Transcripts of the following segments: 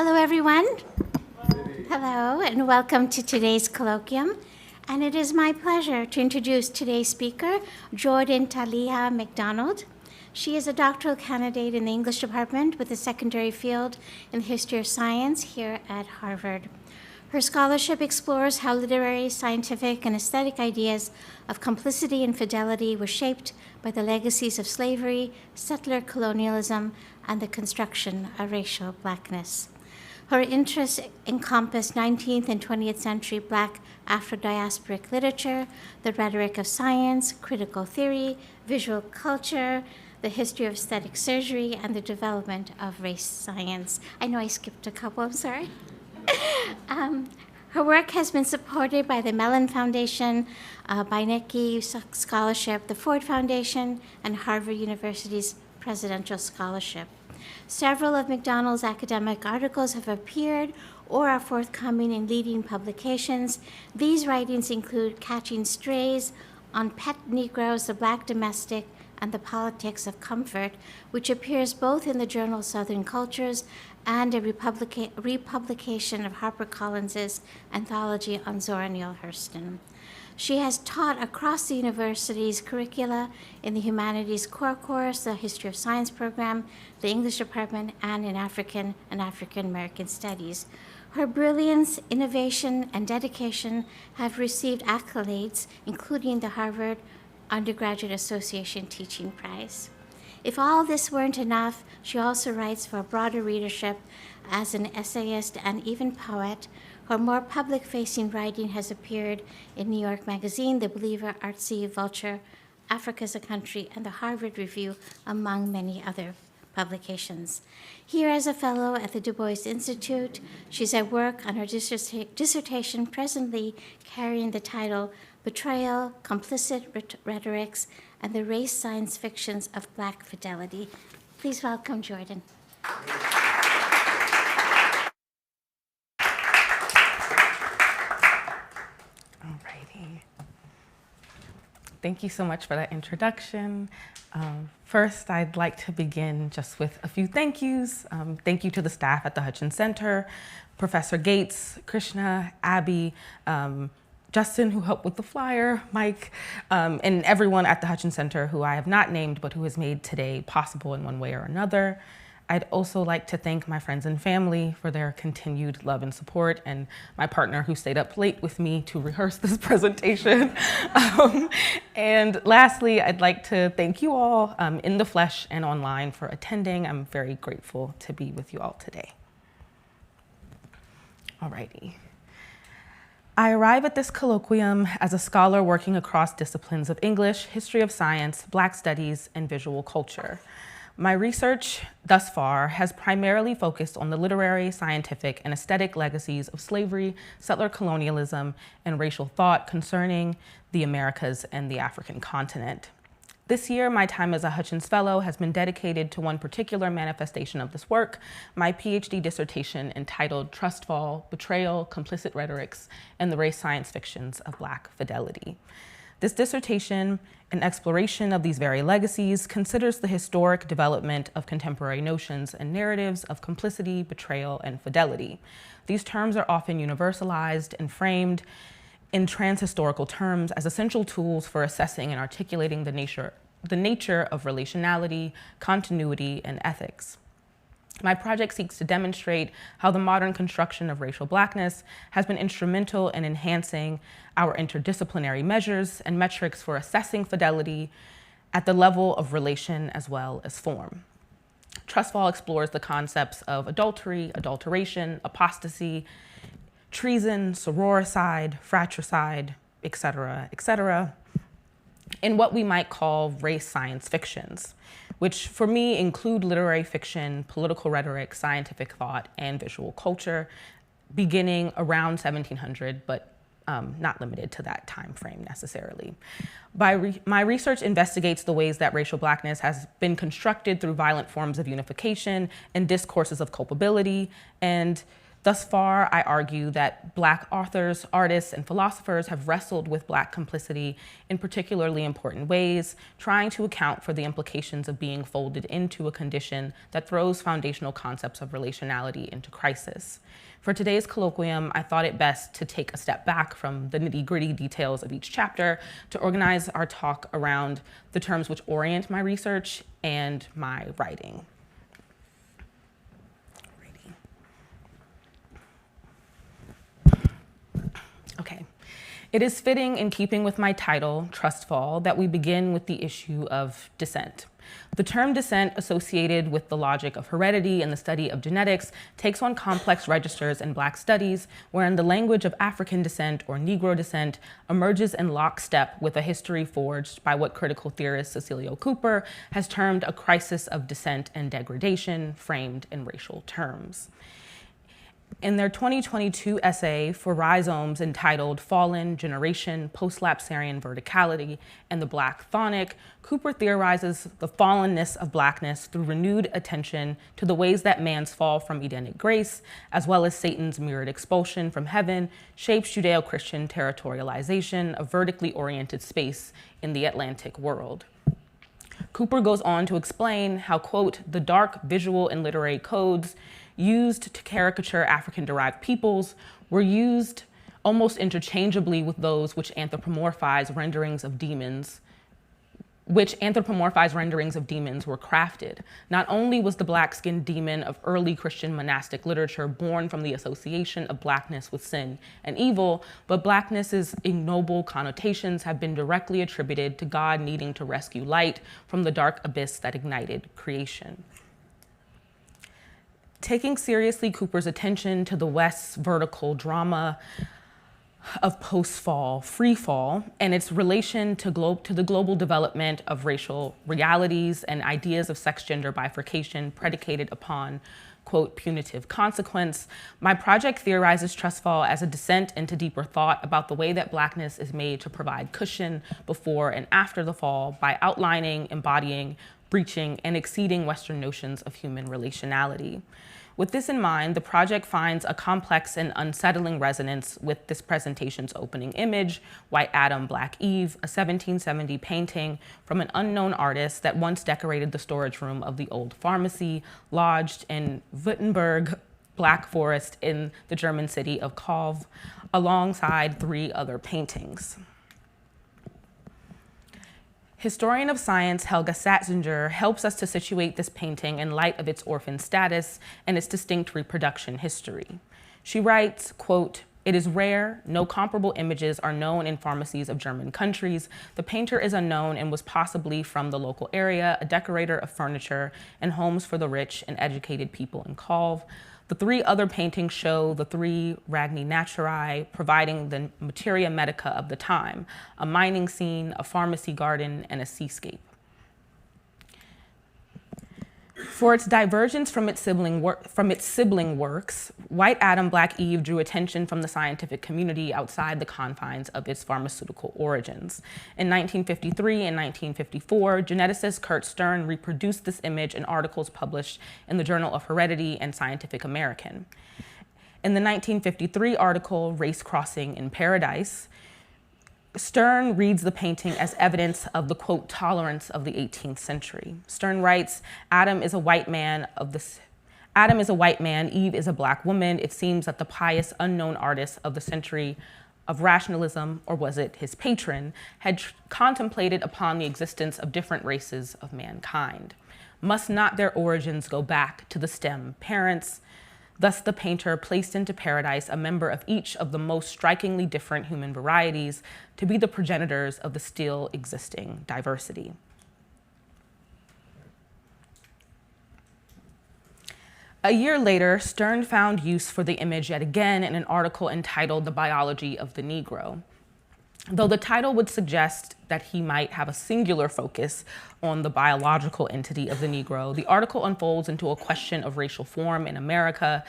Hello, everyone. Hello, and welcome to today's colloquium. And it is my pleasure to introduce today's speaker, Jordan Taliha McDonald. She is a doctoral candidate in the English department with a secondary field in the history of science here at Harvard. Her scholarship explores how literary, scientific, and aesthetic ideas of complicity and fidelity were shaped by the legacies of slavery, settler colonialism, and the construction of racial blackness. Her interests encompass 19th and 20th century Black Afro-diasporic literature, the rhetoric of science, critical theory, visual culture, the history of aesthetic surgery, and the development of race science. I know I skipped a couple, I'm sorry. Her work has been supported by the Mellon Foundation, Beinecke Scholarship, the Ford Foundation, and Harvard University's Presidential Scholarship. Several of McDonald's academic articles have appeared or are forthcoming in leading publications. These writings include Catching Strays, On Pet Negroes, the Black Domestic, and the Politics of Comfort, which appears both in the journal Southern Cultures and a republication of HarperCollins's anthology on Zora Neale Hurston. She has taught across the university's curricula in the Humanities Core Course, the History of Science program, the English department, and in African and African American Studies. Her brilliance, innovation, and dedication have received accolades, including the Harvard Undergraduate Association Teaching Prize. If all this weren't enough, she also writes for a broader readership as an essayist and even poet. Her more public-facing writing has appeared in New York Magazine, The Believer, Artsy, Vulture, Africa's a Country, and the Harvard Review, among many other publications. Here as a fellow at the Du Bois Institute, she's at work on her dissertation, presently carrying the title Betrayal, Complicit Rhetorics, and the Race Science Fictions of Black Fidelity. Please welcome Jordan. Alrighty. Thank you so much for that introduction. First, I'd like to begin just with a few thank yous. Thank you to the staff at the Hutchins Center, Professor Gates, Krishna, Abby, Justin, who helped with the flyer, Mike, and everyone at the Hutchins Center who I have not named, but who has made today possible in one way or another. I'd also like to thank my friends and family for their continued love and support, and my partner who stayed up late with me to rehearse this presentation. And lastly, I'd like to thank you all in the flesh and online for attending. I'm very grateful to be with you all today. Alrighty. I arrive at this colloquium as a scholar working across disciplines of English, history of science, Black studies, and visual culture. My research thus far has primarily focused on the literary, scientific, and aesthetic legacies of slavery, settler colonialism, and racial thought concerning the Americas and the African continent. This year, my time as a Hutchins Fellow has been dedicated to one particular manifestation of this work, my PhD dissertation entitled Trust Fall, Betrayal, Complicit Rhetorics, and the Race Science Fictions of Black Fidelity. This dissertation, an exploration of these very legacies, considers the historic development of contemporary notions and narratives of complicity, betrayal, and fidelity. These terms are often universalized and framed in transhistorical terms as essential tools for assessing and articulating the nature of relationality, continuity, and ethics. My project seeks to demonstrate how the modern construction of racial blackness has been instrumental in enhancing our interdisciplinary measures and metrics for assessing fidelity at the level of relation as well as form. Trust Fall explores the concepts of adultery, adulteration, apostasy, treason, sororicide, fratricide, et cetera, in what we might call race science fictions, which for me include literary fiction, political rhetoric, scientific thought, and visual culture, beginning around 1700, but not limited to that time frame necessarily. My research investigates the ways that racial blackness has been constructed through violent forms of unification and discourses of culpability, and Thus far, I argue that Black authors, artists, and philosophers have wrestled with Black complicity in particularly important ways, trying to account for the implications of being folded into a condition that throws foundational concepts of relationality into crisis. For today's colloquium, I thought it best to take a step back from the nitty-gritty details of each chapter to organize our talk around the terms which orient my research and my writing. Okay, it is fitting, in keeping with my title, Trustfall, that we begin with the issue of descent. The term descent, associated with the logic of heredity and the study of genetics, takes on complex registers in Black studies, wherein the language of African descent or Negro descent emerges in lockstep with a history forged by what critical theorist Cecilia Cooper has termed a crisis of descent and degradation, framed in racial terms. In their 2022 essay for Rhizomes entitled Fallen Generation, Post-Lapsarian Verticality, and the Black Chthonic, Cooper theorizes the fallenness of Blackness through renewed attention to the ways that man's fall from Edenic grace, as well as Satan's mirrored expulsion from heaven, shapes Judeo-Christian territorialization of vertically oriented space in the Atlantic world. Cooper goes on to explain how, quote, the dark visual and literary codes used to caricature African-derived peoples were used almost interchangeably with those which anthropomorphize renderings of demons were crafted. Not only was the black-skinned demon of early Christian monastic literature born from the association of Blackness with sin and evil, but Blackness's ignoble connotations have been directly attributed to God needing to rescue light from the dark abyss that ignited creation. Taking seriously Cooper's attention to the West's vertical drama of post-fall, free fall, and its relation to the global development of racial realities and ideas of sex-gender bifurcation predicated upon, quote, punitive consequence, my project theorizes Trustfall as a descent into deeper thought about the way that Blackness is made to provide cushion before and after the fall by outlining, embodying, breaching, and exceeding Western notions of human relationality. With this in mind, the project finds a complex and unsettling resonance with this presentation's opening image, White Adam, Black Eve, a 1770 painting from an unknown artist that once decorated the storage room of the old pharmacy, lodged in Württemberg, Black Forest in the German city of Calw, alongside 3 other paintings. Historian of science Helga Satzinger helps us to situate this painting in light of its orphan status and its distinct reproduction history. She writes, quote, it is rare, no comparable images are known in pharmacies of German countries. The painter is unknown and was possibly from the local area, a decorator of furniture and homes for the rich and educated people in Calw. The 3 other paintings show the 3 Ragni Naturae, providing the materia medica of the time, a mining scene, a pharmacy garden, and a seascape. For its divergence from its sibling works, White Adam, Black Eve drew attention from the scientific community outside the confines of its pharmaceutical origins. In 1953 and 1954, geneticist Kurt Stern reproduced this image in articles published in the Journal of Heredity and Scientific American. In the 1953 article, Race Crossing in Paradise, Stern reads the painting as evidence of the, quote, tolerance of the 18th century. Stern writes, Adam is a white man, Eve is a Black woman. It seems that the pious unknown artist of the century of rationalism, or was it his patron, had contemplated upon the existence of different races of mankind. Must not their origins go back to the stem parents? Thus, the painter placed into paradise a member of each of the most strikingly different human varieties to be the progenitors of the still existing diversity. A year later, Stern found use for the image yet again in an article entitled The Biology of the Negro. Though the title would suggest that he might have a singular focus on the biological entity of the Negro, the article unfolds into a question of racial form in America,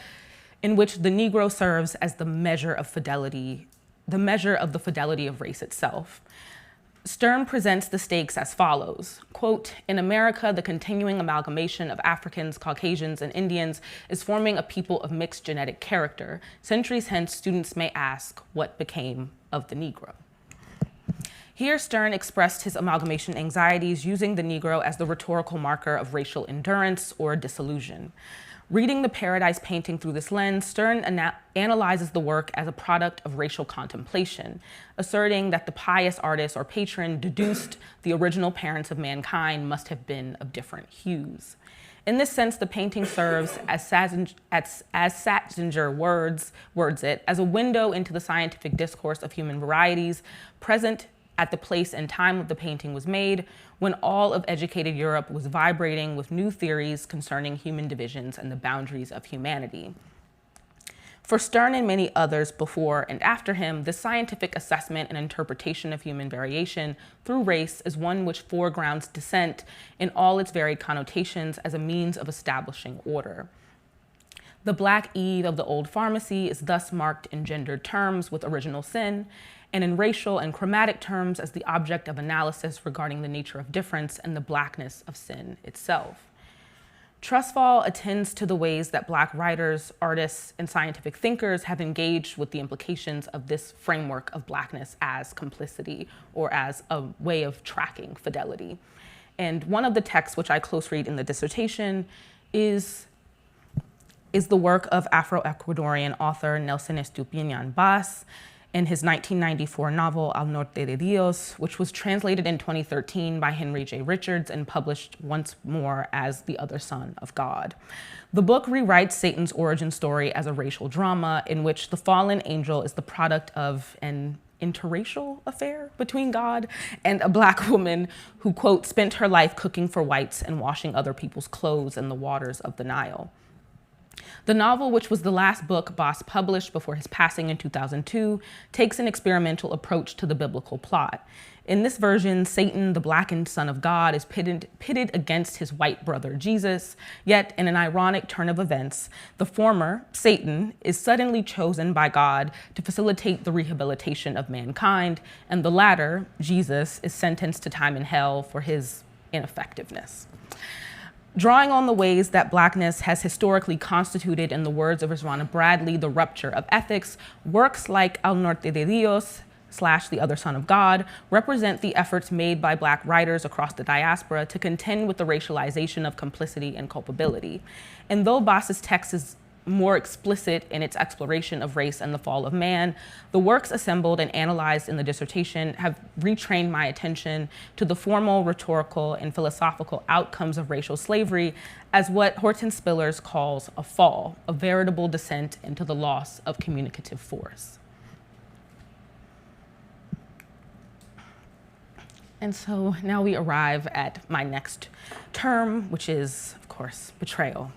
in which the Negro serves as the measure of fidelity, the measure of the fidelity of race itself. Stern presents the stakes as follows, quote, "In America, the continuing amalgamation of Africans, Caucasians, and Indians is forming a people of mixed genetic character. Centuries hence, students may ask, what became of the Negro?" Here, Stern expressed his amalgamation anxieties using the Negro as the rhetorical marker of racial endurance or disillusion. Reading the Paradise painting through this lens, Stern analyzes the work as a product of racial contemplation, asserting that the pious artist or patron deduced the original parents of mankind must have been of different hues. In this sense, the painting serves, as Satzinger words it, as a window into the scientific discourse of human varieties present at the place and time of the painting was made, when all of educated Europe was vibrating with new theories concerning human divisions and the boundaries of humanity. For Stern and many others before and after him, the scientific assessment and interpretation of human variation through race is one which foregrounds descent in all its varied connotations as a means of establishing order. The Black Eve of the old pharmacy is thus marked in gendered terms with original sin, and in racial and chromatic terms as the object of analysis regarding the nature of difference and the blackness of sin itself. Trustfall attends to the ways that Black writers, artists, and scientific thinkers have engaged with the implications of this framework of Blackness as complicity or as a way of tracking fidelity. And one of the texts which I close read in the dissertation is the work of Afro-Ecuadorian author Nelson Estupiñán Bas, in his 1994 novel, Al Norte de Dios, which was translated in 2013 by Henry J. Richards and published once more as The Other Son of God. The book rewrites Satan's origin story as a racial drama in which the fallen angel is the product of an interracial affair between God and a Black woman who, quote, "spent her life cooking for whites and washing other people's clothes in the waters of the Nile." The novel, which was the last book Bas published before his passing in 2002, takes an experimental approach to the biblical plot. In this version, Satan, the blackened son of God, is pitted against his white brother Jesus, yet in an ironic turn of events, the former, Satan, is suddenly chosen by God to facilitate the rehabilitation of mankind, and the latter, Jesus, is sentenced to time in hell for his ineffectiveness. Drawing on the ways that Blackness has historically constituted, in the words of Rizwana Bradley, the rupture of ethics, works like Al Norte de Dios / The Other Son of God represent the efforts made by Black writers across the diaspora to contend with the racialization of complicity and culpability. And though Bas's text is more explicit in its exploration of race and the fall of man, the works assembled and analyzed in the dissertation have retrained my attention to the formal, rhetorical, and philosophical outcomes of racial slavery as what Hortense Spillers calls a fall, a veritable descent into the loss of communicative force. And so now we arrive at my next term, which is, of course, betrayal.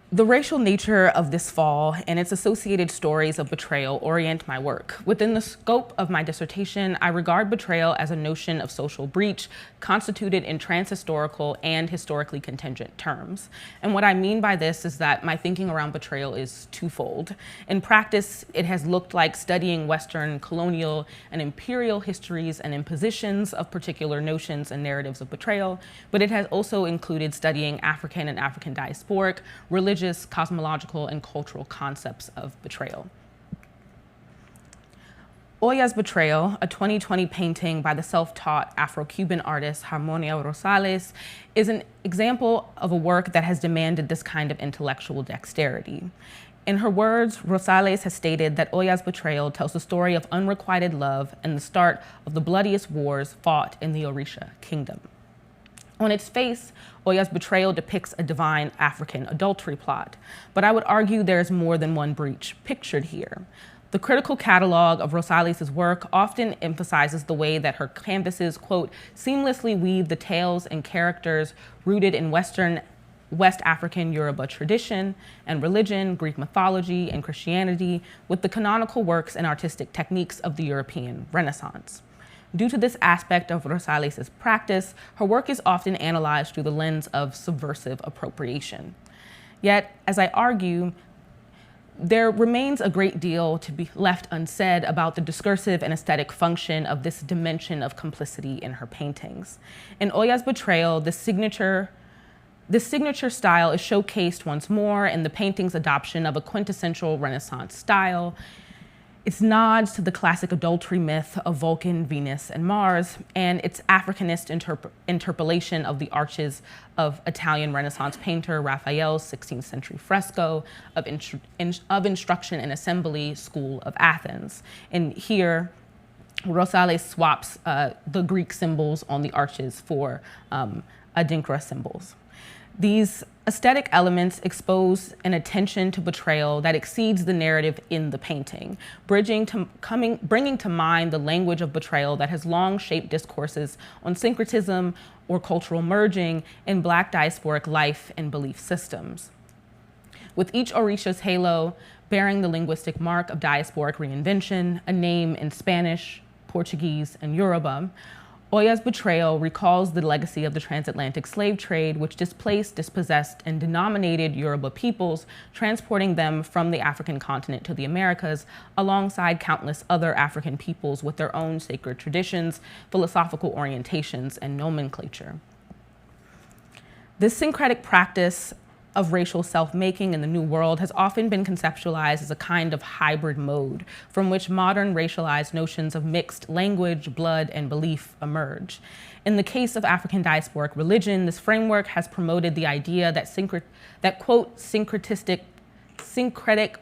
The racial nature of this fall and its associated stories of betrayal orient my work. Within the scope of my dissertation, I regard betrayal as a notion of social breach constituted in transhistorical and historically contingent terms. And what I mean by this is that my thinking around betrayal is twofold. In practice, it has looked like studying Western colonial and imperial histories and impositions of particular notions and narratives of betrayal, but it has also included studying African and African diasporic, religious, cosmological, and cultural concepts of betrayal. Oya's Betrayal, a 2020 painting by the self-taught Afro-Cuban artist Harmonia Rosales, is an example of a work that has demanded this kind of intellectual dexterity. In her words, Rosales has stated that Oya's Betrayal tells the story of unrequited love and the start of the bloodiest wars fought in the Orisha kingdom. On its face, Oya's Betrayal depicts a divine African adultery plot, but I would argue there is more than one breach pictured here. The critical catalog of Rosales' work often emphasizes the way that her canvases, quote, seamlessly weave the tales and characters rooted in West African Yoruba tradition and religion, Greek mythology, and Christianity with the canonical works and artistic techniques of the European Renaissance. Due to this aspect of Rosales' practice, her work is often analyzed through the lens of subversive appropriation. Yet, as I argue, There remains a great deal to be left unsaid about the discursive and aesthetic function of this dimension of complicity in her paintings. In Oya's Betrayal, this signature style is showcased once more in the painting's adoption of a quintessential Renaissance style. Its nods to the classic adultery myth of Vulcan, Venus, and Mars, and its Africanist interpolation of the arches of Italian Renaissance painter Raphael's 16th century fresco of Instruction and Assembly, School of Athens. And here, Rosales swaps the Greek symbols on the arches for adinkra symbols. These aesthetic elements expose an attention to betrayal that exceeds the narrative in the painting, bringing to mind the language of betrayal that has long shaped discourses on syncretism or cultural merging in Black diasporic life and belief systems. With each Orisha's halo bearing the linguistic mark of diasporic reinvention, a name in Spanish, Portuguese, and Yoruba, Oya's Betrayal recalls the legacy of the transatlantic slave trade, which displaced, dispossessed, and denominated Yoruba peoples, transporting them from the African continent to the Americas, alongside countless other African peoples with their own sacred traditions, philosophical orientations, and nomenclature. This syncretic practice of racial self-making in the New World has often been conceptualized as a kind of hybrid mode from which modern racialized notions of mixed language, blood, and belief emerge. In the case of African diasporic religion, this framework has promoted the idea that quote, syncretic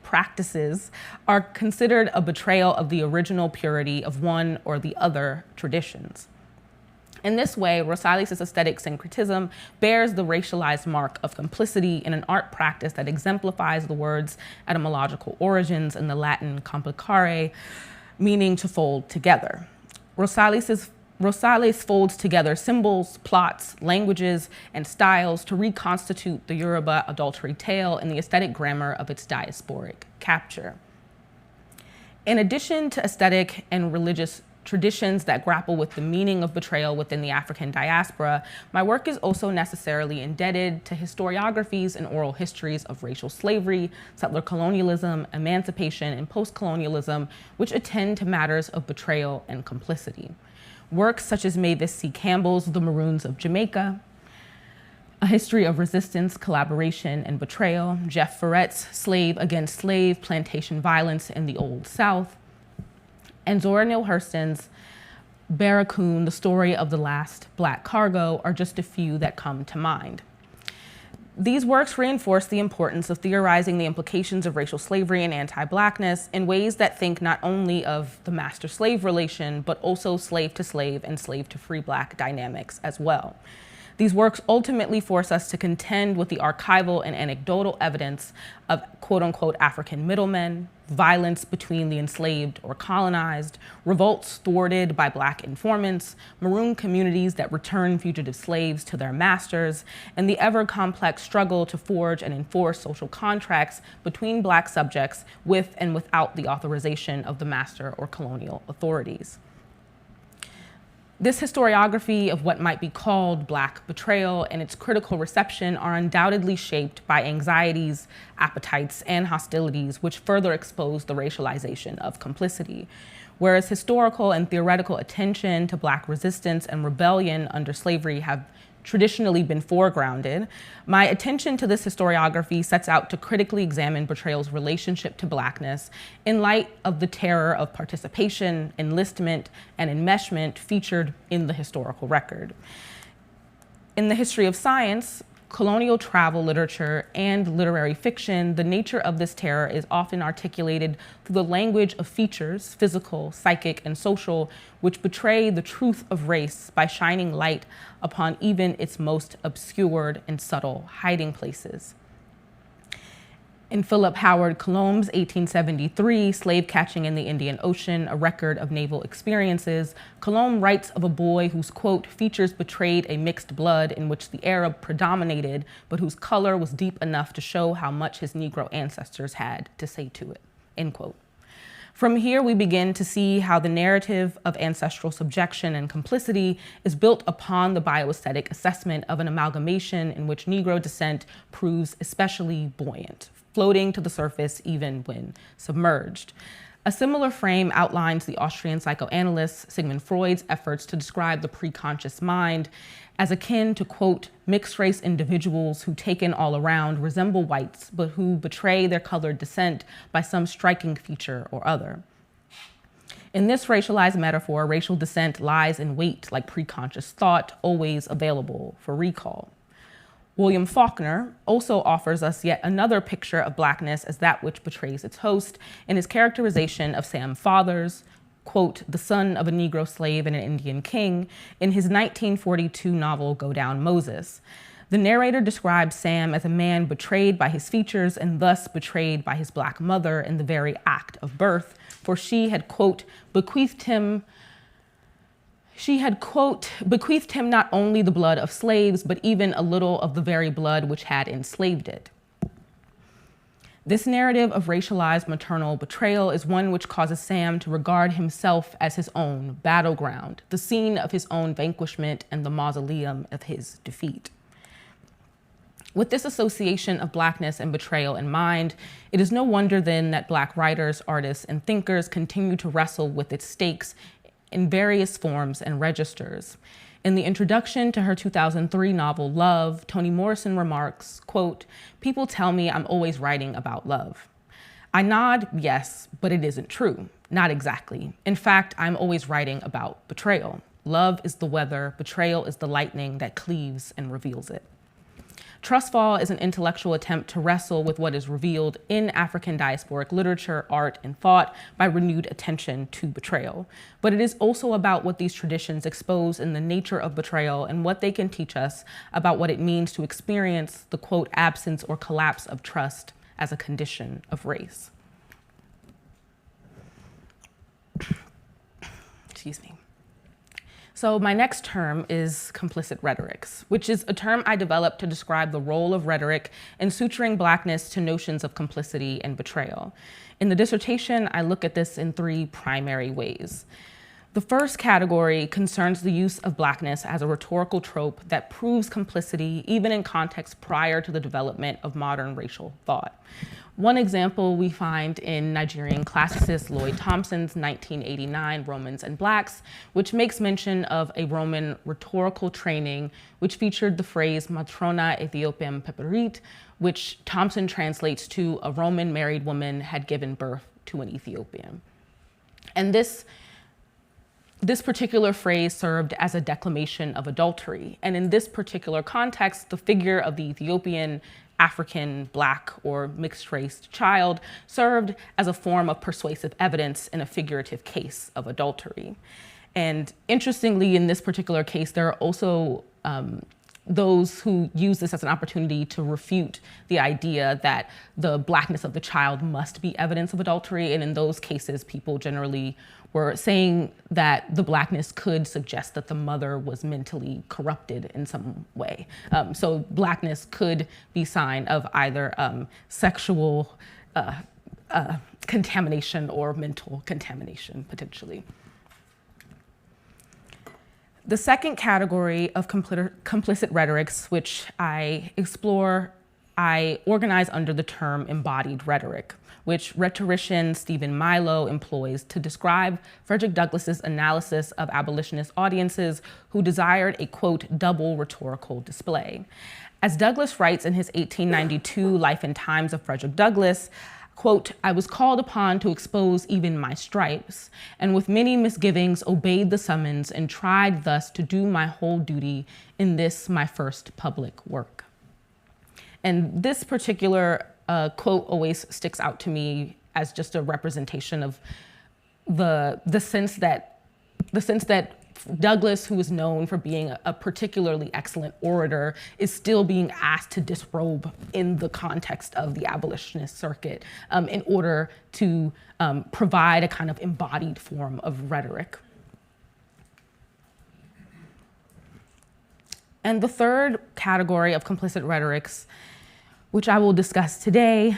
practices are considered a betrayal of the original purity of one or the other traditions. In this way, Rosales' aesthetic syncretism bears the racialized mark of complicity in an art practice that exemplifies the word's etymological origins in the Latin complicare, meaning to fold together. Rosales folds together symbols, plots, languages, and styles to reconstitute the Yoruba adultery tale in the aesthetic grammar of its diasporic capture. In addition to aesthetic and religious traditions that grapple with the meaning of betrayal within the African diaspora, my work is also necessarily indebted to historiographies and oral histories of racial slavery, settler colonialism, emancipation, and post-colonialism, which attend to matters of betrayal and complicity. Works such as Mavis C. Campbell's The Maroons of Jamaica, A History of Resistance, Collaboration, and Betrayal, Jeff Ferret's Slave Against Slave, Plantation Violence in the Old South, and Zora Neale Hurston's Barracoon, The Story of the Last Black Cargo are just a few that come to mind. These works reinforce the importance of theorizing the implications of racial slavery and anti-Blackness in ways that think not only of the master-slave relation, but also slave-to-slave and slave-to-free Black dynamics as well. These works ultimately force us to contend with the archival and anecdotal evidence of quote-unquote African middlemen, violence between the enslaved or colonized, revolts thwarted by Black informants, maroon communities that return fugitive slaves to their masters, and the ever-complex struggle to forge and enforce social contracts between Black subjects with and without the authorization of the master or colonial authorities. This historiography of what might be called Black betrayal and its critical reception are undoubtedly shaped by anxieties, appetites, and hostilities which further expose the racialization of complicity. Whereas historical and theoretical attention to Black resistance and rebellion under slavery have traditionally been foregrounded, my attention to this historiography sets out to critically examine betrayal's relationship to Blackness in light of the terror of participation, enlistment, and enmeshment featured in the historical record. In the history of science, colonial travel literature, and literary fiction, the nature of this terror is often articulated through the language of features, physical, psychic, and social, which betray the truth of race by shining light upon even its most obscured and subtle hiding places. In Philip Howard Colom's 1873 Slave Catching in the Indian Ocean, a record of naval experiences, Colom writes of a boy whose, quote, features betrayed a mixed blood in which the Arab predominated, but whose color was deep enough to show how much his Negro ancestors had to say to it, end quote. From here, we begin to see how the narrative of ancestral subjection and complicity is built upon the bioaesthetic assessment of an amalgamation in which Negro descent proves especially buoyant, floating to the surface even when submerged. A similar frame outlines the Austrian psychoanalyst Sigmund Freud's efforts to describe the preconscious mind as akin to, quote, mixed-race individuals who, taken all around, resemble whites, but who betray their colored descent by some striking feature or other. In this racialized metaphor, racial descent lies in wait like preconscious thought, always available for recall. William Faulkner also offers us yet another picture of Blackness as that which betrays its host in his characterization of Sam Fathers, quote, the son of a Negro slave and an Indian king, in his 1942 novel, Go Down Moses. The narrator describes Sam as a man betrayed by his features and thus betrayed by his Black mother in the very act of birth, for she had, quote, bequeathed him not only the blood of slaves, but even a little of the very blood which had enslaved it. This narrative of racialized maternal betrayal is one which causes Sam to regard himself as his own battleground, the scene of his own vanquishment and the mausoleum of his defeat. With this association of Blackness and betrayal in mind, it is no wonder then that Black writers, artists, and thinkers continue to wrestle with its stakes in various forms and registers. In the introduction to her 2003 novel, Love, Toni Morrison remarks, quote, people tell me I'm always writing about love. I nod, yes, but it isn't true. Not exactly. In fact, I'm always writing about betrayal. Love is the weather, betrayal is the lightning that cleaves and reveals it. Trustfall is an intellectual attempt to wrestle with what is revealed in African diasporic literature, art, and thought by renewed attention to betrayal. But it is also about what these traditions expose in the nature of betrayal and what they can teach us about what it means to experience the, quote, absence or collapse of trust as a condition of race. Excuse me. So my next term is complicit rhetorics, which is a term I developed to describe the role of rhetoric in suturing Blackness to notions of complicity and betrayal. In the dissertation, I look at this in three primary ways. The first category concerns the use of Blackness as a rhetorical trope that proves complicity even in contexts prior to the development of modern racial thought. One example we find in Nigerian classicist Lloyd Thompson's 1989 Romans and Blacks, which makes mention of a Roman rhetorical training which featured the phrase matrona Ethiopiam peperit, which Thompson translates to a Roman married woman had given birth to an Ethiopian. And this particular phrase served as a declamation of adultery. And in this particular context, the figure of the Ethiopian African, Black, or mixed-race child served as a form of persuasive evidence in a figurative case of adultery. And interestingly, in this particular case, there are also those who use this as an opportunity to refute the idea that the Blackness of the child must be evidence of adultery. And in those cases, people generally were saying that the Blackness could suggest that the mother was mentally corrupted in some way. So Blackness could be sign of either sexual contamination or mental contamination, potentially. The second category of complicit rhetorics, which I explore, I organize under the term embodied rhetoric, which rhetorician Stephen Milo employs to describe Frederick Douglass's analysis of abolitionist audiences who desired a, quote, double rhetorical display. As Douglass writes in his 1892 Life and Times of Frederick Douglass, quote, I was called upon to expose even my stripes, and with many misgivings obeyed the summons and tried thus to do my whole duty in this my first public work. And this particular quote always sticks out to me as just a representation of the sense that Douglass, who is known for being a particularly excellent orator, is still being asked to disrobe in the context of the abolitionist circuit in order to provide a kind of embodied form of rhetoric. And the third category of complicit rhetorics, which I will discuss today,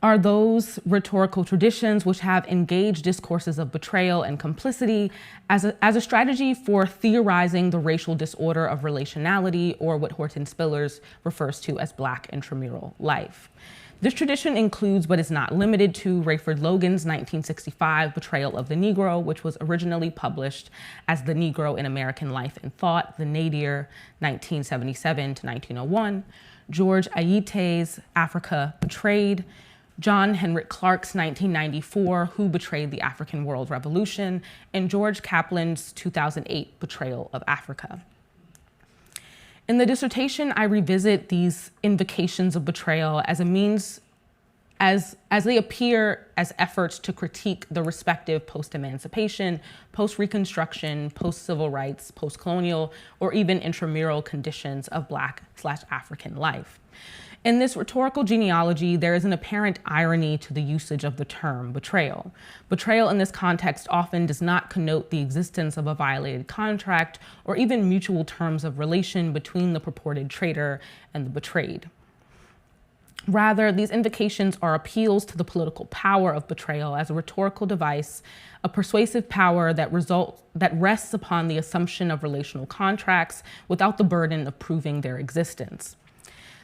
are those rhetorical traditions which have engaged discourses of betrayal and complicity as a strategy for theorizing the racial disorder of relationality, or what Horton Spillers refers to as Black intramural life. This tradition includes, but is not limited to, Rayford Logan's 1965 Betrayal of the Negro, which was originally published as The Negro in American Life and Thought, the Nadir, 1977 to 1901, George Ayittey's Africa Betrayed, John Henrik Clark's 1994 Who Betrayed the African World Revolution, and George Kaplan's 2008 Betrayal of Africa. In the dissertation, I revisit these invocations of betrayal as a means, as they appear as efforts to critique the respective post-emancipation, post-Reconstruction, post-civil rights, post-colonial, or even intramural conditions of Black/African life. In this rhetorical genealogy, there is an apparent irony to the usage of the term betrayal. Betrayal in this context often does not connote the existence of a violated contract or even mutual terms of relation between the purported traitor and the betrayed. Rather, these invocations are appeals to the political power of betrayal as a rhetorical device, a persuasive power that rests upon the assumption of relational contracts without the burden of proving their existence.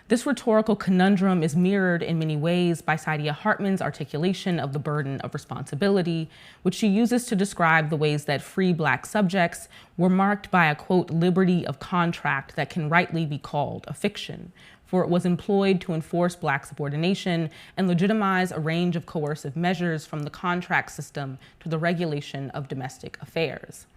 This rhetorical conundrum is mirrored in many ways by Saidiya Hartman's articulation of the burden of responsibility, which she uses to describe the ways that free Black subjects were marked by a, quote, liberty of contract that can rightly be called a fiction, for it was employed to enforce Black subordination and legitimize a range of coercive measures from the contract system to the regulation of domestic affairs.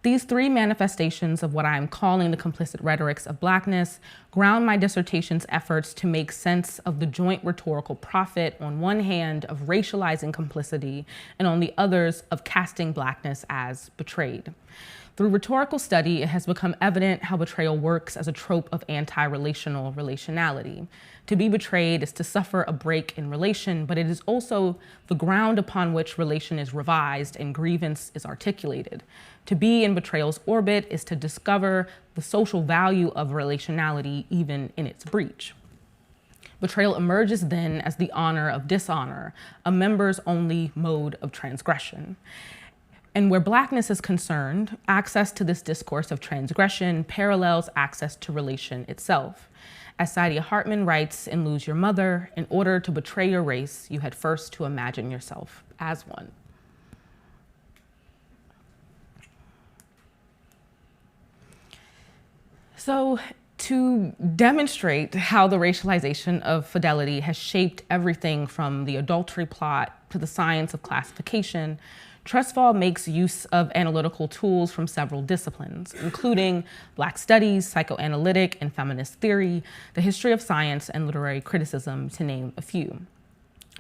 These three manifestations of what I am calling the complicit rhetorics of Blackness ground my dissertation's efforts to make sense of the joint rhetorical profit, on one hand, of racializing complicity, and on the others, of casting Blackness as betrayed. Through rhetorical study, it has become evident how betrayal works as a trope of anti-relational relationality. To be betrayed is to suffer a break in relation, but it is also the ground upon which relation is revised and grievance is articulated. To be in betrayal's orbit is to discover the social value of relationality even in its breach. Betrayal emerges then as the honor of dishonor, a members-only mode of transgression. And where Blackness is concerned, access to this discourse of transgression parallels access to relation itself. As Saidiya Hartman writes in Lose Your Mother, in order to betray your race, you had first to imagine yourself as one. So, to demonstrate how the racialization of Fidelity has shaped everything from the adultery plot to the science of classification, Trustfall makes use of analytical tools from several disciplines, including Black studies, psychoanalytic and feminist theory, the history of science, and literary criticism, to name a few.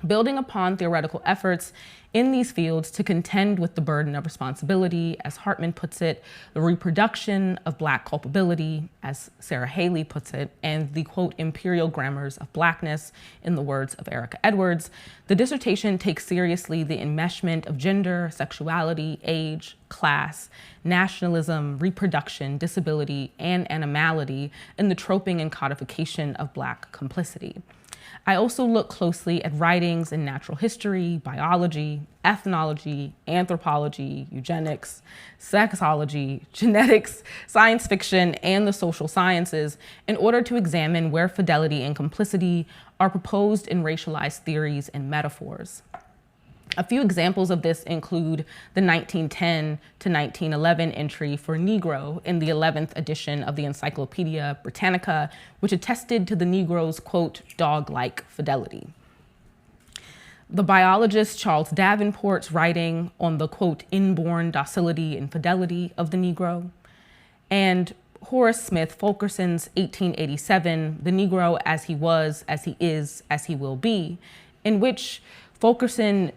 Building upon theoretical efforts in these fields to contend with the burden of responsibility, as Hartman puts it, the reproduction of Black culpability, as Sarah Haley puts it, and the, quote, imperial grammars of Blackness, in the words of Erica Edwards, the dissertation takes seriously the enmeshment of gender, sexuality, age, class, nationalism, reproduction, disability, and animality in the troping and codification of Black complicity. I also look closely at writings in natural history, biology, ethnology, anthropology, eugenics, sexology, genetics, science fiction, and the social sciences in order to examine where fidelity and complicity are proposed in racialized theories and metaphors. A few examples of this include the 1910 to 1911 entry for Negro in the 11th edition of the Encyclopedia Britannica, which attested to the Negro's, quote, dog-like fidelity. The biologist Charles Davenport's writing on the, quote, inborn docility and fidelity of the Negro, and Horace Smith Fulkerson's 1887, The Negro as He Was, as He Is, as He Will Be, in which Fulkerson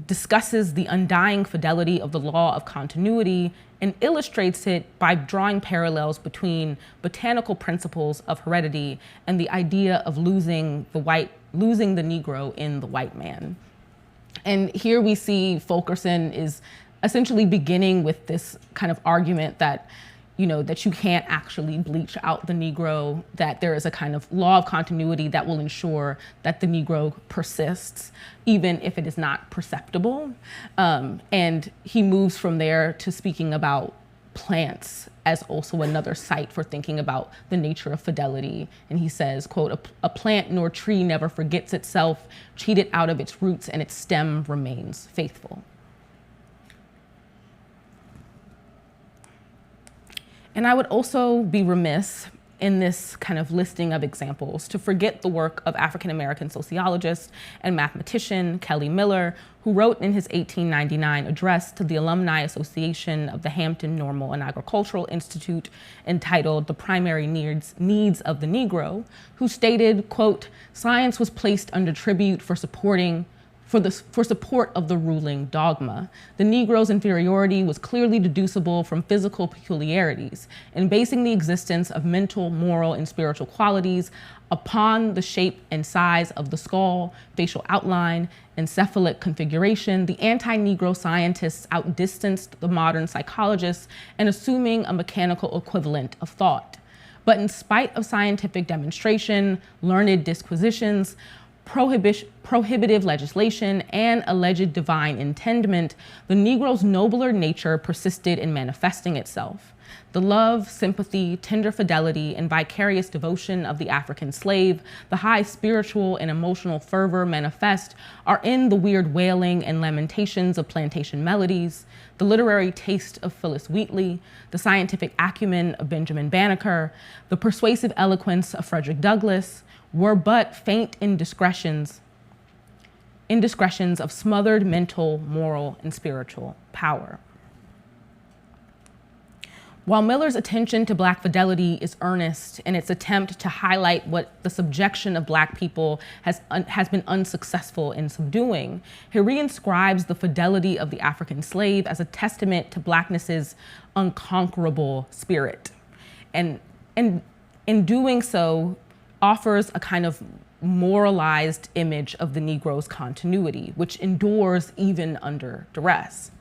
discusses the undying fidelity of the law of continuity and illustrates it by drawing parallels between botanical principles of heredity and the idea of losing the Negro in the white man. And here we see Fulkerson is essentially beginning with this kind of argument that, that you can't actually bleach out the Negro, that there is a kind of law of continuity that will ensure that the Negro persists, even if it is not perceptible. And he moves from there to speaking about plants as also another site for thinking about the nature of fidelity. And he says, quote, a plant nor tree never forgets itself, cheated out of its roots, and its stem remains faithful. And I would also be remiss in this kind of listing of examples to forget the work of African-American sociologist and mathematician Kelly Miller, who wrote in his 1899 address to the Alumni Association of the Hampton Normal and Agricultural Institute entitled The Primary Needs of the Negro, who stated, quote, "Science was placed under tribute for support of the ruling dogma. The Negro's inferiority was clearly deducible from physical peculiarities, and basing the existence of mental, moral, and spiritual qualities upon the shape and size of the skull, facial outline, encephalic configuration, the anti-Negro scientists outdistanced the modern psychologists in assuming a mechanical equivalent of thought. But in spite of scientific demonstration, learned disquisitions, prohibitive legislation, and alleged divine intendment, the Negro's nobler nature persisted in manifesting itself. The love, sympathy, tender fidelity, and vicarious devotion of the African slave, the high spiritual and emotional fervor manifest, are in the weird wailing and lamentations of plantation melodies, the literary taste of Phyllis Wheatley, the scientific acumen of Benjamin Banneker, the persuasive eloquence of Frederick Douglass, were but faint indiscretions of smothered mental, moral, and spiritual power. While Miller's attention to Black fidelity is earnest in its attempt to highlight what the subjection of Black people has been unsuccessful in subduing, he reinscribes the fidelity of the African slave as a testament to Blackness's unconquerable spirit. And in doing so, offers a kind of moralized image of the Negro's continuity, which endures even under duress.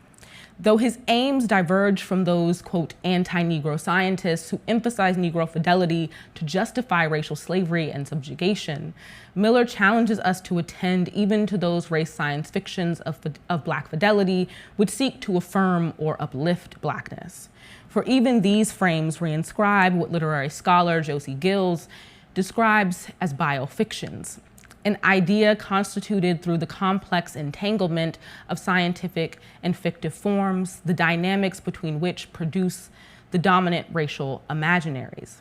Though his aims diverge from those, quote, anti-Negro scientists who emphasize Negro fidelity to justify racial slavery and subjugation, Miller challenges us to attend even to those race science fictions of Black fidelity which seek to affirm or uplift Blackness. For even these frames reinscribe what literary scholar Josie Gills describes as biofictions, an idea constituted through the complex entanglement of scientific and fictive forms, the dynamics between which produce the dominant racial imaginaries.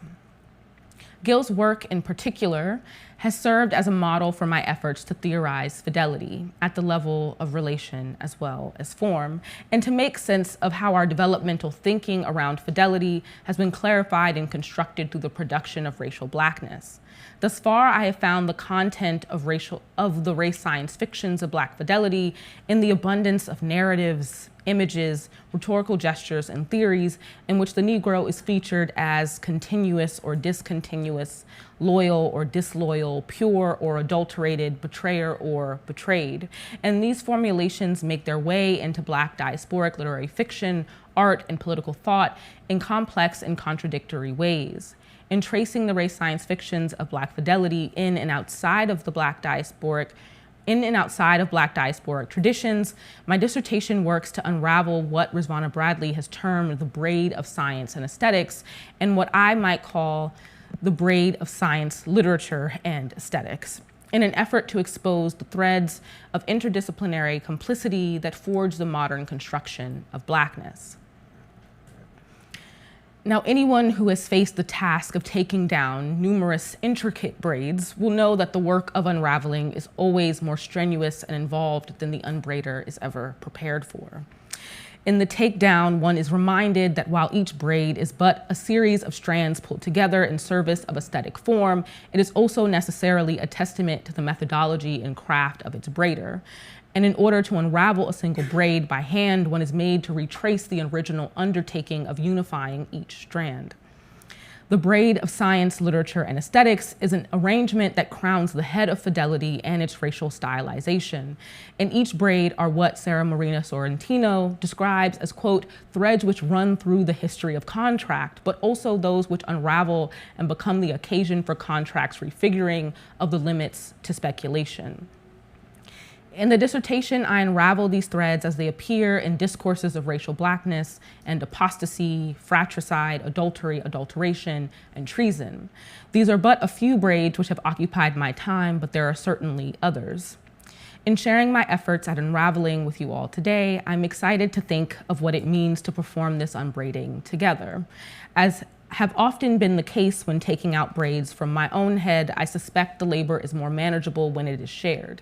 Gill's work in particular has served as a model for my efforts to theorize fidelity at the level of relation as well as form, and to make sense of how our developmental thinking around fidelity has been clarified and constructed through the production of racial Blackness. Thus far, I have found the content of the race science fictions of Black fidelity in the abundance of narratives, images, rhetorical gestures, and theories in which the Negro is featured as continuous or discontinuous, loyal or disloyal, pure or adulterated, betrayer or betrayed. And these formulations make their way into Black diasporic literary fiction, art, and political thought in complex and contradictory ways. In tracing the race science fictions of Black fidelity in and outside of Black diasporic traditions, my dissertation works to unravel what Rizvana Bradley has termed the braid of science and aesthetics, and what I might call the braid of science, literature, and aesthetics, in an effort to expose the threads of interdisciplinary complicity that forge the modern construction of Blackness. Now, anyone who has faced the task of taking down numerous intricate braids will know that the work of unraveling is always more strenuous and involved than the unbraider is ever prepared for. In the takedown, one is reminded that while each braid is but a series of strands pulled together in service of aesthetic form, it is also necessarily a testament to the methodology and craft of its braider. And in order to unravel a single braid by hand, one is made to retrace the original undertaking of unifying each strand. The braid of science, literature, and aesthetics is an arrangement that crowns the head of Fidelity and its racial stylization. In each braid are what Sarah Marina Sorrentino describes as, quote, threads which run through the history of contract, but also those which unravel and become the occasion for contract's refiguring of the limits to speculation. In the dissertation, I unravel these threads as they appear in discourses of racial blackness and apostasy, fratricide, adultery, adulteration, and treason. These are but a few braids which have occupied my time, but there are certainly others. In sharing my efforts at unraveling with you all today, I'm excited to think of what it means to perform this unbraiding together. As have often been the case when taking out braids from my own head, I suspect the labor is more manageable when it is shared.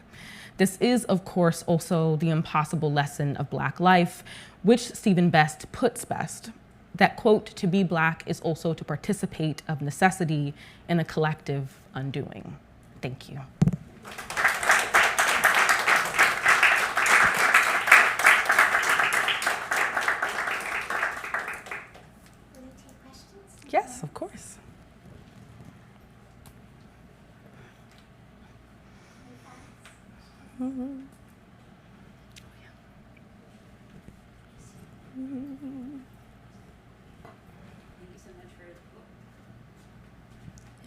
This is, of course, also the impossible lesson of Black life, which Stephen Best puts best, that, quote, to be Black is also to participate of necessity in a collective undoing. Thank you. Will you take questions? Yes, of course.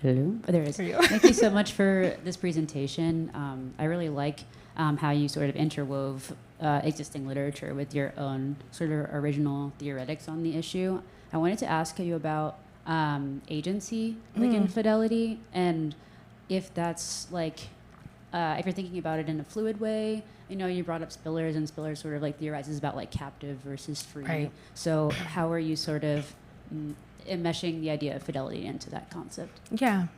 Hello. Oh, there it is. Thank you so much for this presentation. I really like how you sort of interwove existing literature with your own sort of original theoretics on the issue. I wanted to ask you about agency, like in Fidelity, and if that's like, if you're thinking about it in a fluid way. You know, you brought up Spillers, and Spillers sort of like theorizes about like captive versus free. Right. So how are you sort of enmeshing the idea of fidelity into that concept? Yeah.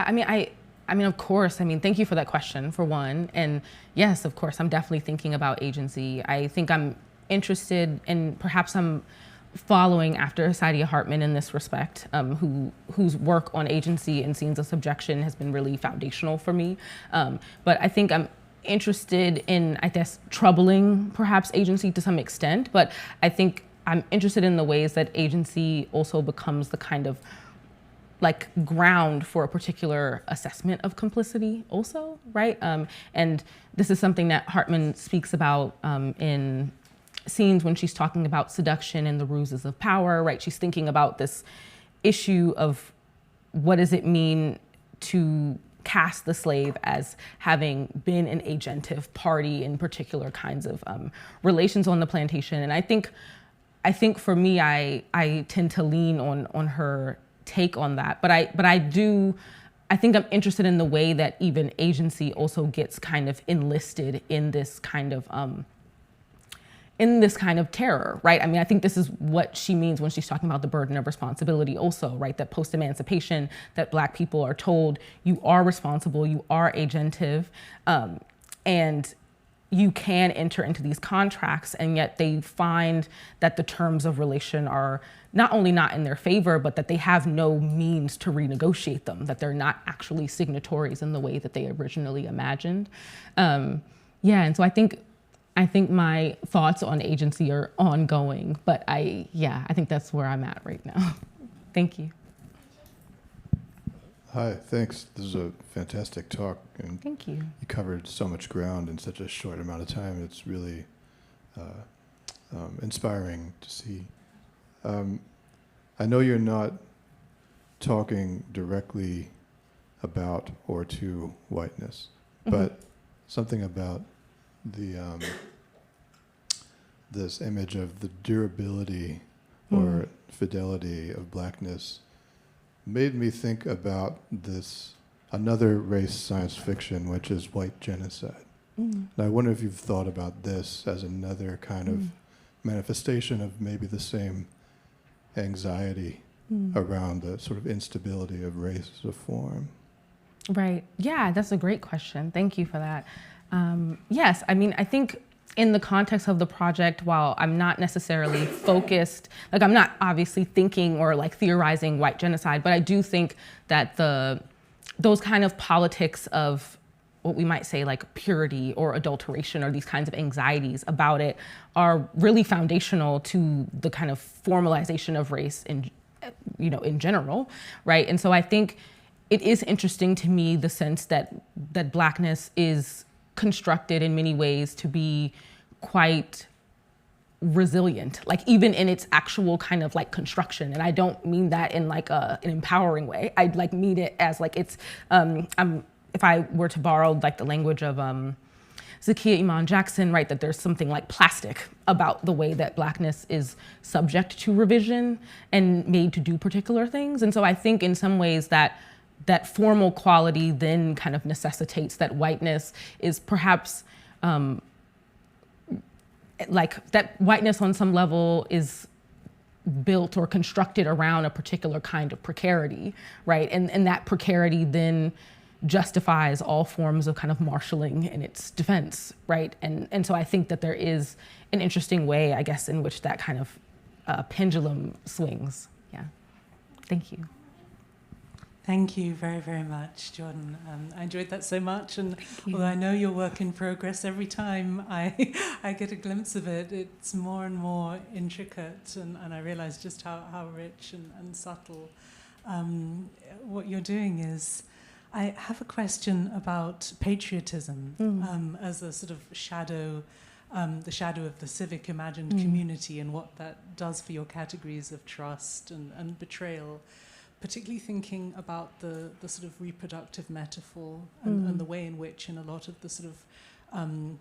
I mean, of course. I mean, thank you for that question, for one. And yes, of course, I'm definitely thinking about agency. I think I'm interested in, perhaps I'm following after Saidiya Hartman in this respect, whose work on agency and scenes of subjection has been really foundational for me. But I think I'm interested in, I guess, troubling perhaps agency to some extent, but I think I'm interested in the ways that agency also becomes the kind of like ground for a particular assessment of complicity also, right? And this is something that Hartman speaks about in scenes when she's talking about seduction and the ruses of power, right? She's thinking about this issue of what does it mean to cast the slave as having been an agentive party in particular kinds of relations on the plantation. And I think for me, I tend to lean on her take on that. But I think I'm interested in the way that even agency also gets kind of enlisted in this kind of terror, right? I mean, I think this is what she means when she's talking about the burden of responsibility also, right? That post-emancipation, that Black people are told, you are responsible, you are agentive, and you can enter into these contracts, and yet they find that the terms of relation are not only not in their favor, but that they have no means to renegotiate them, that they're not actually signatories in the way that they originally imagined. And so I think my thoughts on agency are ongoing, but I think that's where I'm at right now. Thank you. Hi, thanks. This is a fantastic talk. And Thank you. You covered so much ground in such a short amount of time. It's really inspiring to see. I know you're not talking directly about or to whiteness, but something about the this image of the durability or fidelity of Blackness made me think about this another race science fiction, which is white genocide. And I wonder if you've thought about this as another kind of manifestation of maybe the same anxiety around the sort of instability of race as a form. Right. Yeah, that's a great question. Thank you for that. Yes, I mean, I think in the context of the project, while I'm not necessarily focused, like I'm not obviously thinking or like theorizing white genocide, but I do think that those kind of politics of what we might say like purity or adulteration or these kinds of anxieties about it are really foundational to the kind of formalization of race in in general, right? And so I think it is interesting to me the sense that Blackness is constructed in many ways to be quite resilient, like even in its actual kind of like construction. And I don't mean that in like an empowering way. I like mean it as like it's, if I were to borrow like the language of Zakiya Iman Jackson, right, that there's something like plastic about the way that Blackness is subject to revision and made to do particular things. And so I think in some ways that formal quality then kind of necessitates that whiteness is perhaps like that whiteness on some level is built or constructed around a particular kind of precarity, right? And that precarity then justifies all forms of kind of marshaling in its defense, right? And so I think that there is an interesting way, I guess, in which that kind of pendulum swings. Yeah. Thank you. Thank you very, very much, Jordan. I enjoyed that so much, and although I know your work in progress, every time I get a glimpse of it, it's more and more intricate, and I realize just how rich and subtle what you're doing is. I have a question about patriotism as a sort of shadow, the shadow of the civic imagined community, and what that does for your categories of trust and betrayal. Particularly thinking about the sort of reproductive metaphor and the way in which in a lot of the sort of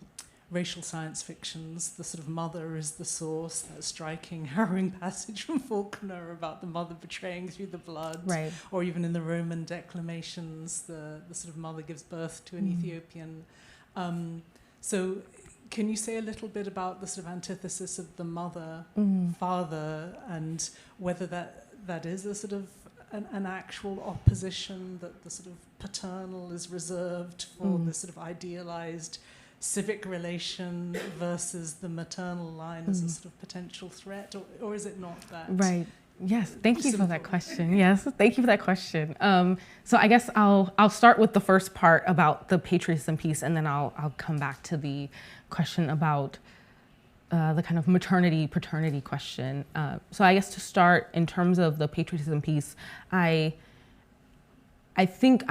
racial science fictions, the sort of mother is the source, that striking, harrowing passage from Faulkner about the mother betraying through the blood, right. Or even in the Roman declamations, the sort of mother gives birth to an Ethiopian. So can you say a little bit about the sort of antithesis of the mother, father, and whether that is a sort of an actual opposition, that the sort of paternal is reserved for the sort of idealized civic relation versus the maternal line as a sort of potential threat, or is it not that? Right. Yes. Thank you for that question. Yes. Thank you for that question. So I guess I'll start with the first part about the patriotism piece, and then I'll come back to the question about the kind of maternity-paternity question. So I guess to start, in terms of the patriotism piece, I think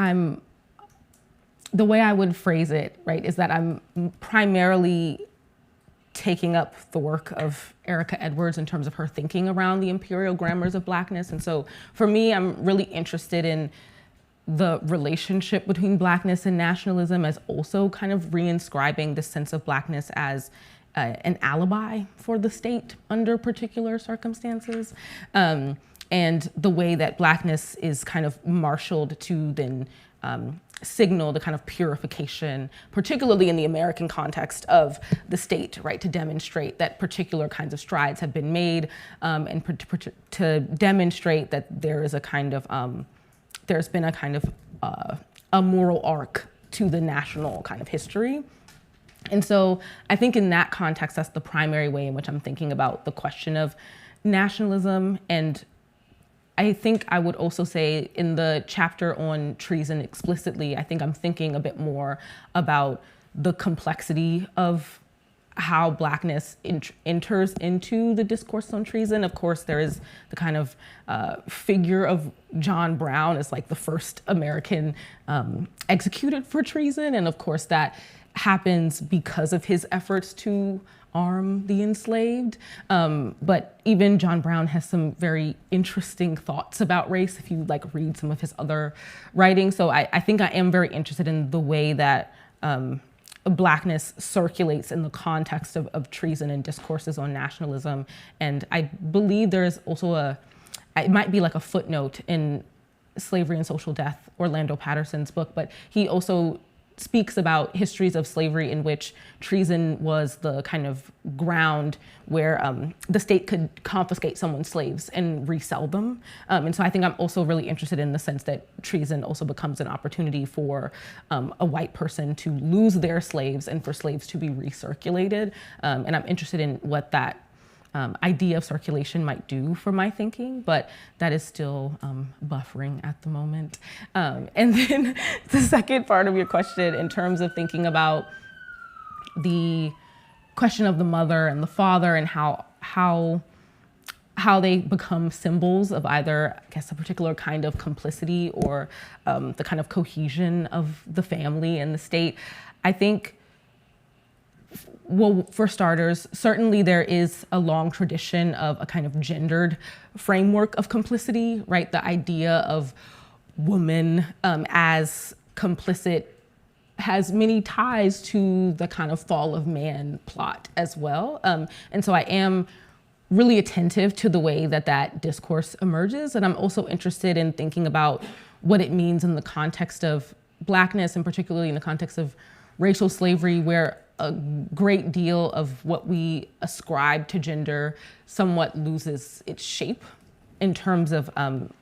the way I would phrase it, right, is that I'm primarily taking up the work of Erica Edwards in terms of her thinking around the imperial grammars of Blackness. And so for me, I'm really interested in the relationship between Blackness and nationalism as also kind of reinscribing the sense of Blackness as an alibi for the state under particular circumstances, and the way that Blackness is kind of marshaled to then signal the kind of purification, particularly in the American context of the state, right, to demonstrate that particular kinds of strides have been made, and to demonstrate that there is a kind of, there's been a kind of a moral arc to the national kind of history. And so I think in that context, that's the primary way in which I'm thinking about the question of nationalism. And I think I would also say in the chapter on treason explicitly, I think I'm thinking a bit more about the complexity of how Blackness enters into the discourse on treason. Of course, there is the kind of figure of John Brown as like the first American executed for treason. And of course, that happens because of his efforts to arm the enslaved. But even John Brown has some very interesting thoughts about race if you like read some of his other writing. So I think I am very interested in the way that Blackness circulates in the context of treason and discourses on nationalism. And I believe there is also it might be like a footnote in Slavery and Social Death, Orlando Patterson's book, but he also speaks about histories of slavery in which treason was the kind of ground where the state could confiscate someone's slaves and resell them. And so I think I'm also really interested in the sense that treason also becomes an opportunity for a white person to lose their slaves and for slaves to be recirculated. And I'm interested in what that idea of circulation might do for my thinking, but that is still buffering at the moment. And then the second part of your question, in terms of thinking about the question of the mother and the father and how how they become symbols of either, I guess, a particular kind of complicity or the kind of cohesion of the family and the state. I think, well, for starters, certainly there is a long tradition of a kind of gendered framework of complicity, right? The idea of woman as complicit has many ties to the kind of fall of man plot as well. And so I am really attentive to the way that that discourse emerges. And I'm also interested in thinking about what it means in the context of Blackness, and particularly in the context of racial slavery, where a great deal of what we ascribe to gender somewhat loses its shape in terms of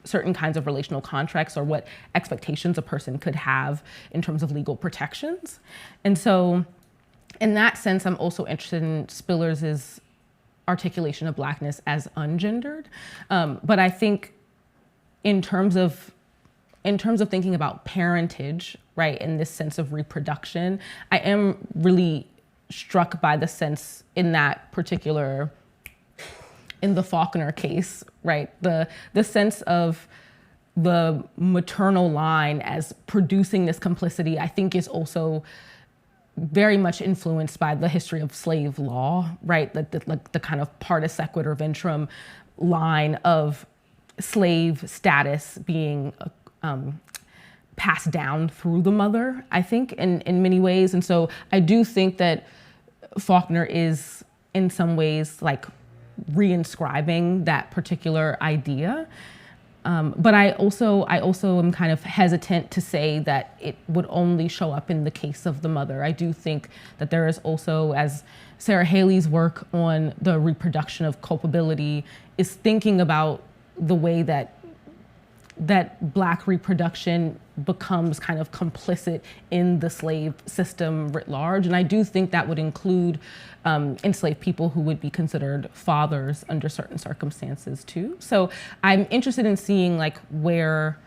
certain kinds of relational contracts or what expectations a person could have in terms of legal protections. And so in that sense, I'm also interested in Spillers's articulation of Blackness as ungendered. But I think in terms of thinking about parentage, right, in this sense of reproduction, I am really struck by the sense in that particular, in the Faulkner case, right, the sense of the maternal line as producing this complicity, I think is also very much influenced by the history of slave law, right? The kind of partus sequitur ventrum line of slave status being passed down through the mother, I think, in many ways. And so I do think that Faulkner is in some ways like reinscribing that particular idea. But I also am kind of hesitant to say that it would only show up in the case of the mother. I do think that there is also, as Sarah Haley's work on the reproduction of culpability is thinking about the way that Black reproduction becomes kind of complicit in the slave system writ large. And I do think that would include enslaved people who would be considered fathers under certain circumstances too. So I'm interested in seeing like where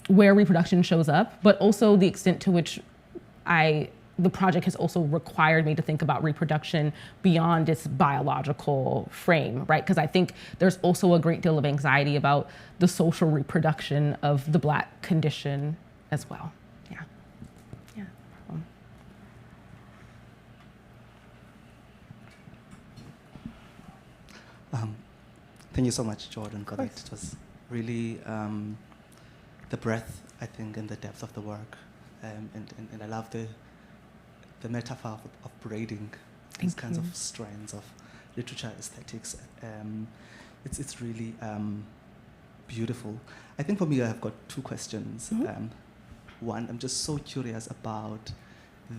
reproduction shows up, but also the extent to which the project has also required me to think about reproduction beyond its biological frame, right? Because I think there's also a great deal of anxiety about the social reproduction of the Black condition as well. Yeah. Yeah. Thank you so much, Jordan, for that. It was really the breadth, I think, and the depth of the work. And I love the metaphor of braiding these kinds of strands of literature, aesthetics. It's really beautiful. I think for me, I have got two questions. Mm-hmm. One, I'm just so curious about I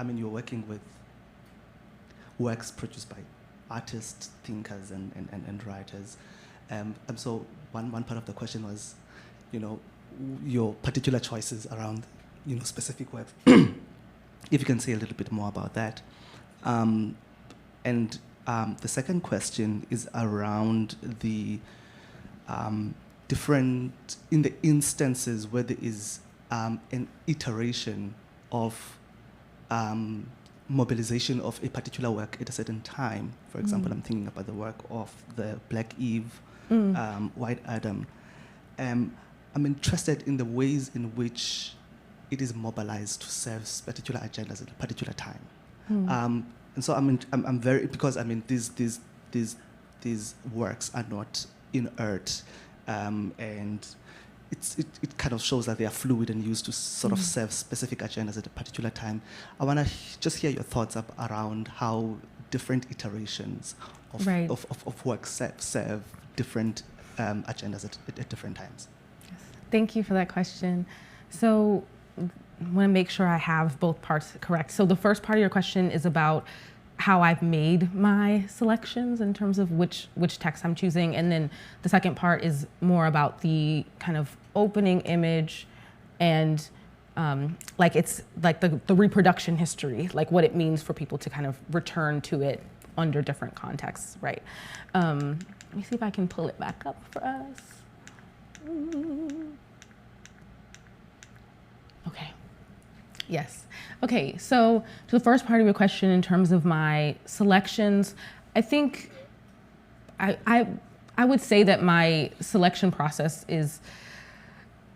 mean, you're working with works produced by artists, thinkers, and writers. And so one part of the question was, your particular choices around, specific works. If you can say a little bit more about that. And the second question is around the different, in the instances where there is an iteration of mobilization of a particular work at a certain time. For example, I'm thinking about the work of the Black Eve, White Adam. I'm interested in the ways in which it is mobilized to serve particular agendas at a particular time. And so I'm very, because these works are not inert, and it kind of shows that they are fluid and used to sort of serve specific agendas at a particular time. I want to just hear your thoughts around how different iterations of works serve different agendas at different times. Yes. Thank you for that question. So I want to make sure I have both parts correct. So the first part of your question is about how I've made my selections in terms of which text I'm choosing. And then the second part is more about the kind of opening image and it's like the reproduction history, like what it means for people to kind of return to it under different contexts, right? Let me see if I can pull it back up for us. Okay. Yes. Okay, so to the first part of your question in terms of my selections, I think I would say that my selection process is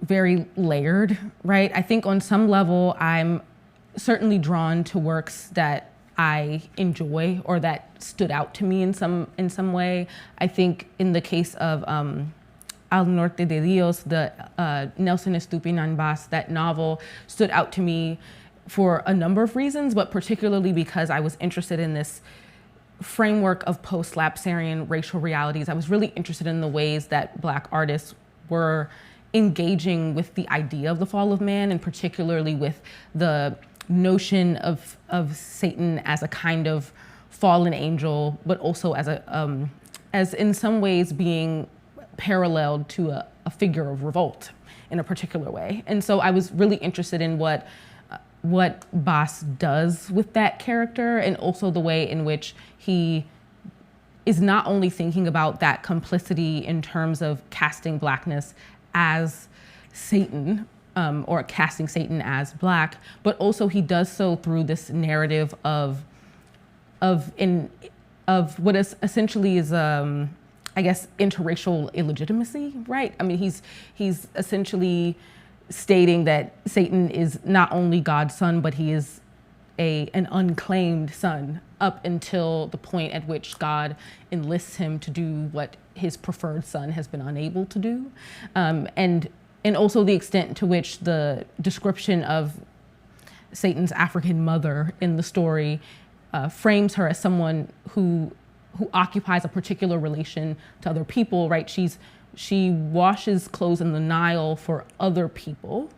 very layered, right? I think on some level, I'm certainly drawn to works that I enjoy or that stood out to me in some way. I think in the case of Al Norte de Dios, the Nelson Estupiñán Vaz, that novel stood out to me for a number of reasons, but particularly because I was interested in this framework of post-lapsarian racial realities. I was really interested in the ways that Black artists were engaging with the idea of the fall of man, and particularly with the notion of Satan as a kind of fallen angel, but also as in some ways being paralleled to a figure of revolt in a particular way. And so I was really interested in what Vaz does with that character, and also the way in which he is not only thinking about that complicity in terms of casting Blackness as Satan, or casting Satan as Black, but also he does so through this narrative of what is essentially is I guess interracial illegitimacy, right? I mean, he's essentially stating that Satan is not only God's son, but he is an unclaimed son up until the point at which God enlists him to do what his preferred son has been unable to do. And also the extent to which the description of Satan's African mother in the story frames her as someone who occupies a particular relation to other people, right? She washes clothes in the Nile for other people,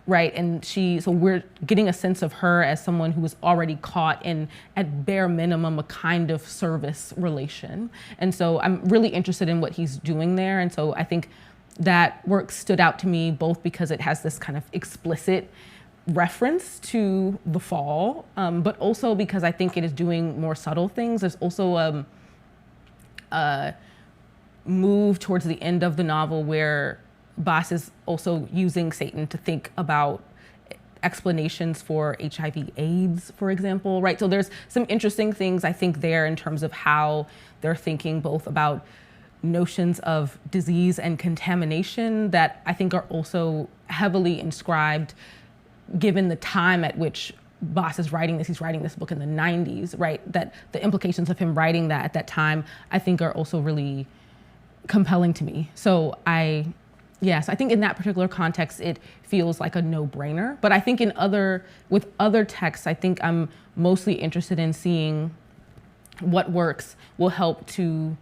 right? And so we're getting a sense of her as someone who was already caught in, at bare minimum, a kind of service relation. And so I'm really interested in what he's doing there. And so I think that work stood out to me both because it has this kind of explicit reference to the fall, but also because I think it is doing more subtle things. There's also a move towards the end of the novel where Vaz is also using Satan to think about explanations for HIV/AIDS, for example, right? So there's some interesting things I think there in terms of how they're thinking both about notions of disease and contamination that I think are also heavily inscribed given the time at which Vaz is writing this. He's writing this book in the 90s, right? That the implications of him writing that at that time, I think are also really compelling to me. So I think in that particular context, it feels like a no-brainer. But I think with other texts, I think I'm mostly interested in seeing what works will help to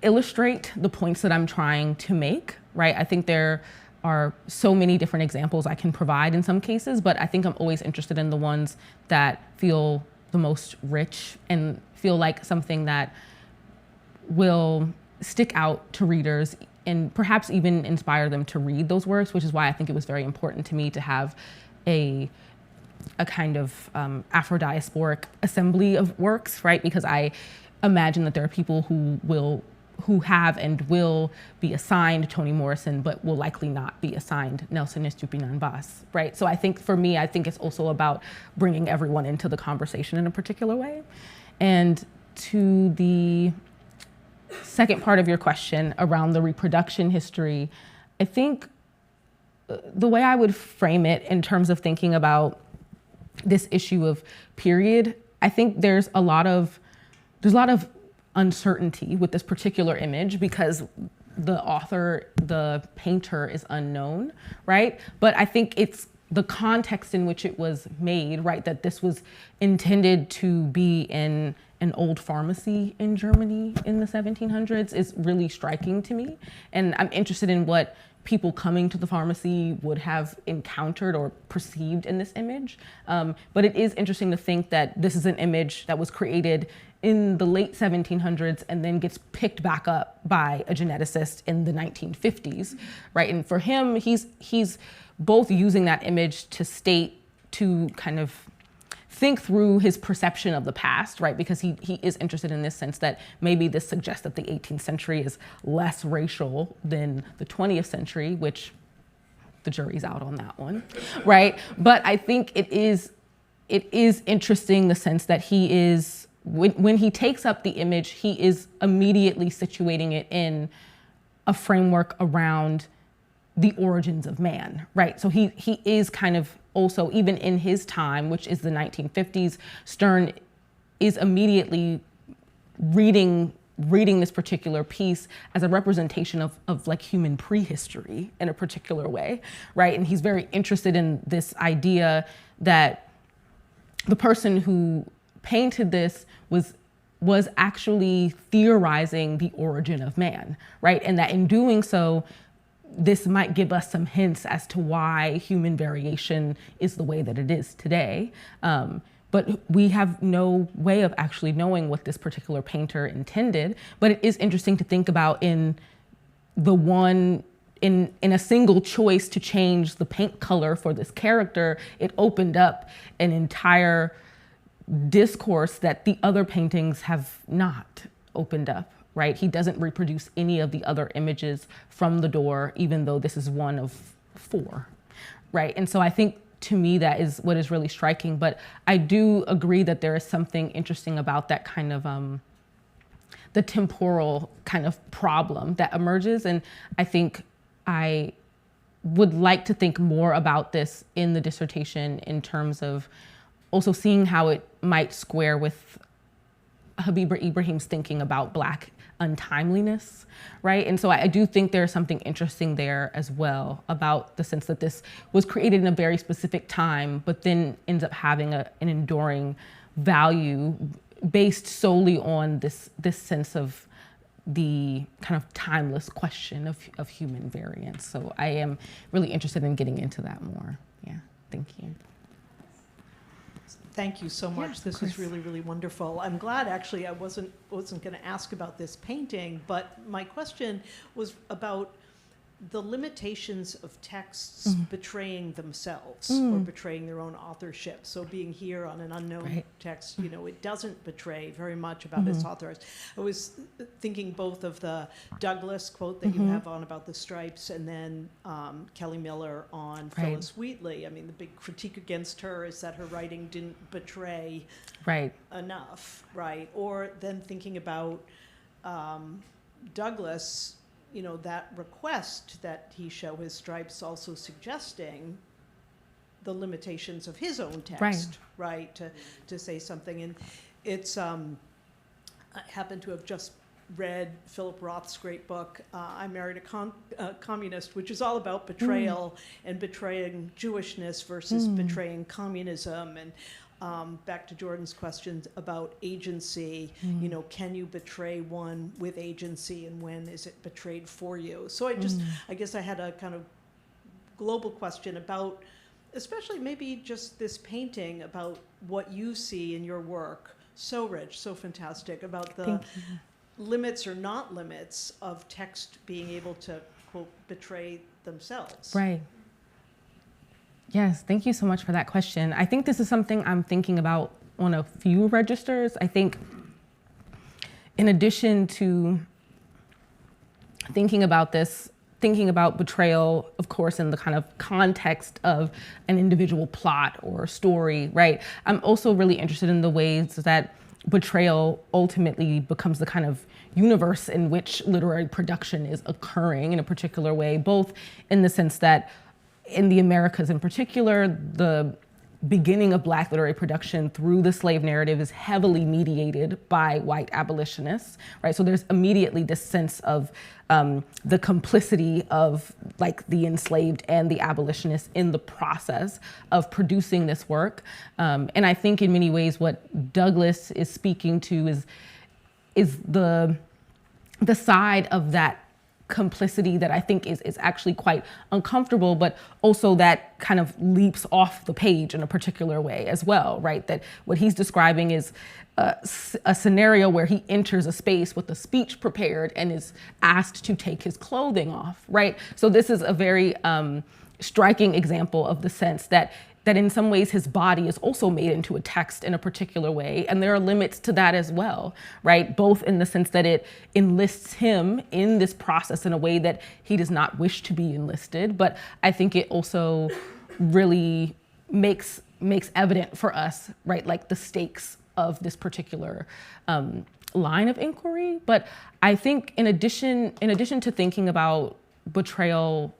illustrate the points that I'm trying to make, right? I think there are so many different examples I can provide in some cases, but I think I'm always interested in the ones that feel the most rich and feel like something that will stick out to readers and perhaps even inspire them to read those works, which is why I think it was very important to me to have a kind of Afro-diasporic assembly of works, right? Because I imagine that there are people who have and will be assigned Toni Morrison, but will likely not be assigned Nelson Estupiñán Vaz, right? So I think for me, I think it's also about bringing everyone into the conversation in a particular way. And to the second part of your question around the reproduction history, I think the way I would frame it in terms of thinking about this issue of period, I think there's a lot of uncertainty with this particular image because the author, the painter, is unknown, right? But I think it's the context in which it was made, right? That this was intended to be in an old pharmacy in Germany in the 1700s is really striking to me. And I'm interested in what people coming to the pharmacy would have encountered or perceived in this image. But it is interesting to think that this is an image that was created in the late 1700s and then gets picked back up by a geneticist in the 1950s, right? And for him, he's both using that image to kind of think through his perception of the past, right? Because he is interested in this sense that maybe this suggests that the 18th century is less racial than the 20th century, which the jury's out on that one, right? But I think it is interesting the sense that he is when he takes up the image, he is immediately situating it in a framework around the origins of man, right? So he is kind of also, even in his time, which is the 1950s, Stern is immediately reading this particular piece as a representation of like human prehistory in a particular way, right? And he's very interested in this idea that the person who painted this was actually theorizing the origin of man, right? And that in doing so, this might give us some hints as to why human variation is the way that it is today. But we have no way of actually knowing what this particular painter intended. But it is interesting to think about in a single choice to change the paint color for this character, it opened up an entire discourse that the other paintings have not opened up, right? He doesn't reproduce any of the other images from the door, even though this is one of 4, right? And so I think, to me, that is what is really striking. But I do agree that there is something interesting about that kind of the temporal kind of problem that emerges. And I think I would like to think more about this in the dissertation in terms of also seeing how it might square with Habib Ibrahim's thinking about Black untimeliness, right? And so I do think there's something interesting there as well about the sense that this was created in a very specific time, but then ends up having an enduring value based solely on this sense of the kind of timeless question of human variance. So I am really interested in getting into that more. Yeah, thank you. Thank you so much. This is really, really wonderful. I'm glad, actually, I wasn't going to ask about this painting, but my question was about the limitations of texts betraying themselves or betraying their own authorship. So being here on an unknown text, it doesn't betray very much about its authors. I was thinking both of the Douglas quote that you have on about the stripes, and then Kelly Miller on Phyllis Wheatley. I mean, the big critique against her is that her writing didn't betray enough, right? Or then thinking about Douglas, that request that he show his stripes, also suggesting the limitations of his own text, right? To say something. And it's, I happen to have just read Philip Roth's great book, I Married a Communist, which is all about betrayal and betraying Jewishness versus betraying communism. And back to Jordan's questions about agency, can you betray one with agency, and when is it betrayed for you? So I guess I had a kind of global question about, especially maybe just this painting, about what you see in your work, so rich, so fantastic, about the limits or not limits of text being able to, quote, betray themselves. Right. Yes, thank you so much for that question. I think this is something I'm thinking about on a few registers. I think in addition to thinking about this, thinking about betrayal, of course, in the kind of context of an individual plot or story, right? I'm also really interested in the ways that betrayal ultimately becomes the kind of universe in which literary production is occurring in a particular way, both in the sense that in the Americas in particular, the beginning of Black literary production through the slave narrative is heavily mediated by white abolitionists, right? So there's immediately this sense of the complicity of like the enslaved and the abolitionists in the process of producing this work. And I think in many ways what Douglas is speaking to is the side of that complicity that I think is actually quite uncomfortable, but also that kind of leaps off the page in a particular way as well, right? That what he's describing is a scenario where he enters a space with a speech prepared and is asked to take his clothing off, right? So this is a very striking example of the sense that in some ways his body is also made into a text in a particular way. And there are limits to that as well, right? Both in the sense that it enlists him in this process in a way that he does not wish to be enlisted. But I think it also really makes evident for us, right? Like the stakes of this particular line of inquiry. But I think in addition to thinking about betrayal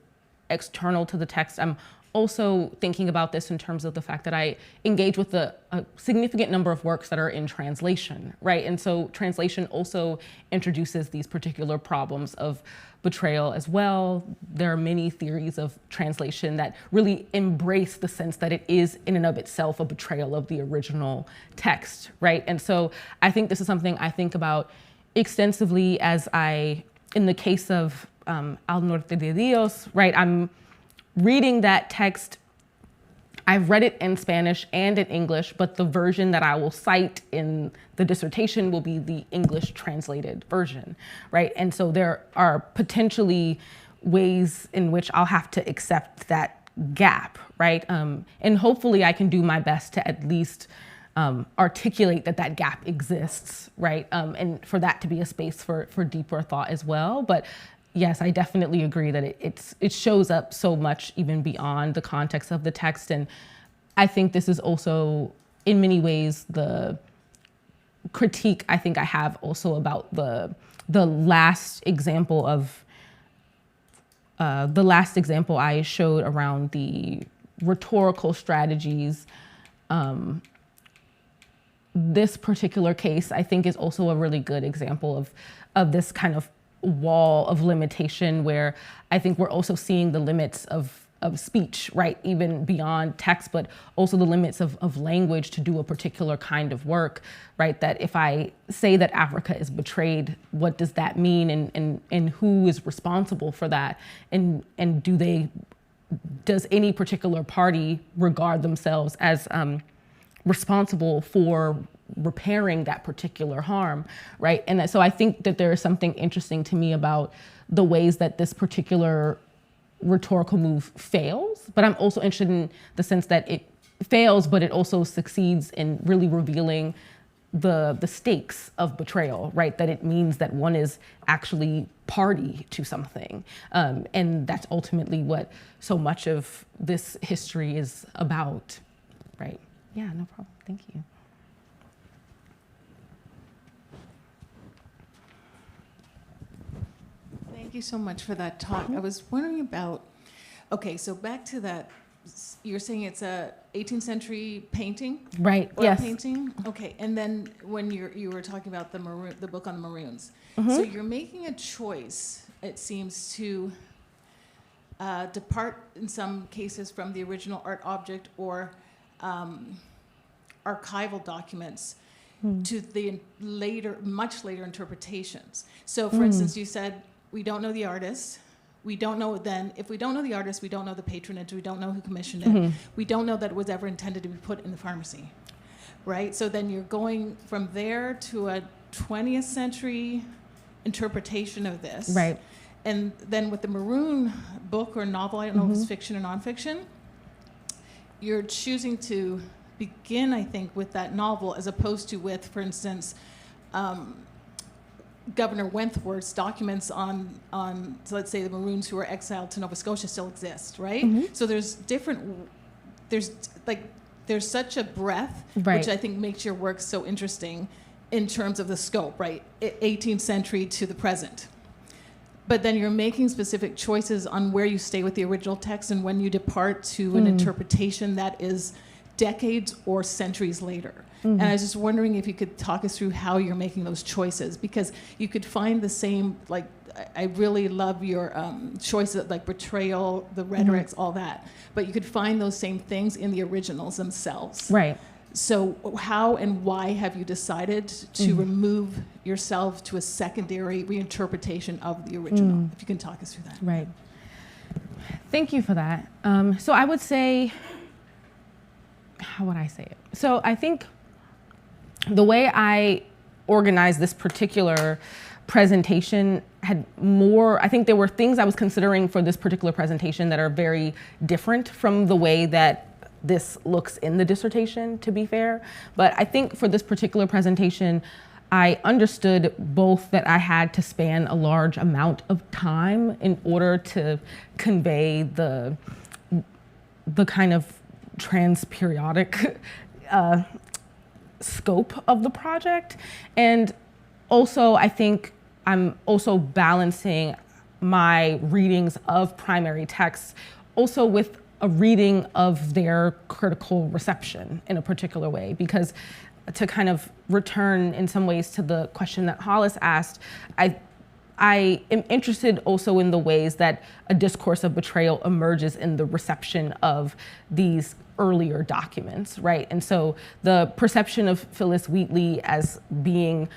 external to the text, I'm also thinking about this in terms of the fact that I engage with a significant number of works that are in translation, right? And so translation also introduces these particular problems of betrayal as well. There are many theories of translation that really embrace the sense that it is in and of itself a betrayal of the original text, right? And so I think this is something I think about extensively as in the case of Al Norte de Dios, right? I'm reading that text. I've read it in Spanish and in English, but the version that I will cite in the dissertation will be the English translated version, right? And so there are potentially ways in which I'll have to accept that gap, right? And hopefully I can do my best to at least articulate that gap exists, right? And for that to be a space for deeper thought as well. But yes, I definitely agree that it shows up so much even beyond the context of the text. And I think this is also, in many ways, the critique I think I have also about the last example I showed around the rhetorical strategies. This particular case, I think, is also a really good example of this kind of wall of limitation, where I think we're also seeing the limits of speech, right? Even beyond text, but also the limits of language to do a particular kind of work, right? That if I say that Africa is betrayed, what does that mean? And who is responsible for that? And does any particular party regard themselves as responsible for repairing that particular harm, right? And so I think that there is something interesting to me about the ways that this particular rhetorical move fails, but I'm also interested in the sense that it fails, but it also succeeds in really revealing the stakes of betrayal, right? That it means that one is actually party to something. And that's ultimately what so much of this history is about, right? Yeah, no problem. Thank you. Thank you so much for that talk. I was wondering about, okay, so back to that, you're saying it's a 18th century painting? Right, Or yes. painting? Okay, and then when you were talking about the book on the Maroons. Mm-hmm. So you're making a choice, it seems, to depart in some cases from the original art object or archival documents to the much later interpretations. So for instance, you said, we don't know the artist. We don't know then, if we don't know the artist, we don't know the patronage, we don't know who commissioned it. We don't know that it was ever intended to be put in the pharmacy, right? So then you're going from there to a 20th century interpretation of this. Right. And then with the Maroon book or novel, I don't know if it's fiction or nonfiction, you're choosing to begin, I think, with that novel as opposed to with, for instance, Governor Wentworth's documents on so let's say the Maroons who were exiled to Nova Scotia still exist, right? So there's such a breadth, Right. which I think makes your work so interesting in terms of the scope, right? 18th century to the present. But then you're making specific choices on where you stay with the original text and when you depart to an interpretation that is decades or centuries later. And I was just wondering if you could talk us through how you're making those choices, because you could find the same, like, I really love your choices, like Betrayal, the Rhetorics, all that. But you could find those same things in the originals themselves. Right. So how and why have you decided to remove yourself to a secondary reinterpretation of the original? If you can talk us through that. Right. Thank you for that. So I would say, how would I say it? So I think the way I organized this particular presentation had more, I think there were things I was considering for this particular presentation that are very different from the way that this looks in the dissertation, to be fair. But I think for this particular presentation, I understood both that I had to span a large amount of time in order to convey the kind of transperiodic scope of the project. And also, I think I'm also balancing my readings of primary texts also with a reading of their critical reception in a particular way, because to kind of return in some ways to the question that Hollis asked, I am interested also in the ways that a discourse of betrayal emerges in the reception of these earlier documents, right? And so the perception of Phyllis Wheatley as being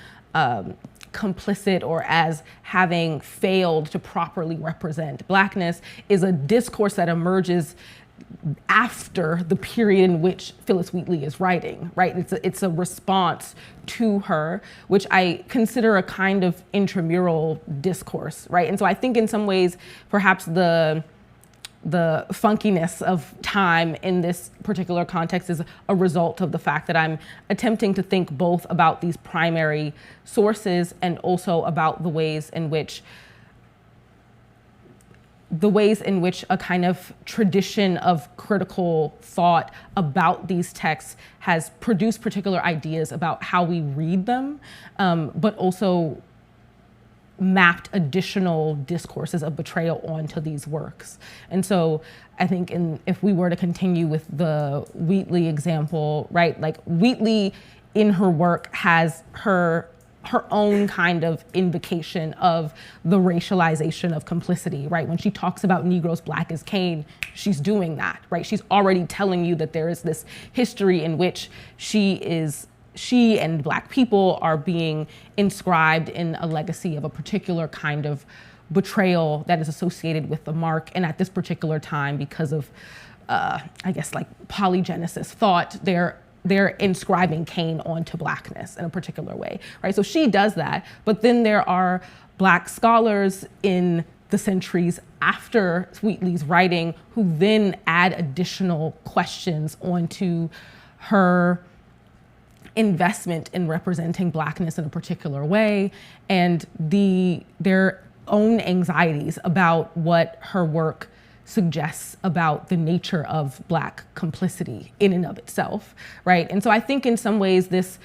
complicit or as having failed to properly represent Blackness is a discourse that emerges after the period in which Phyllis Wheatley is writing, right? It's a response to her, which I consider a kind of intramural discourse, right? And so I think in some ways, perhaps the funkiness of time in this particular context is a result of the fact that I'm attempting to think both about these primary sources and also about the ways in which a kind of tradition of critical thought about these texts has produced particular ideas about how we read them, but also mapped additional discourses of betrayal onto these works. And so I think if we were to continue with the Wheatley example, right, like Wheatley in her work has her own kind of invocation of the racialization of complicity, right? When she talks about Negroes black as Cain, she's doing that, right? She's already telling you that there is this history in which she and Black people are being inscribed in a legacy of a particular kind of betrayal that is associated with the mark. And at this particular time, because of, I guess, like polygenesis thought, they're inscribing Cain onto Blackness in a particular way, right? So she does that, but then there are Black scholars in the centuries after Wheatley's writing who then add additional questions onto her investment in representing Blackness in a particular way, and their own anxieties about what her work suggests about the nature of Black complicity in and of itself, right? And so I think in some ways this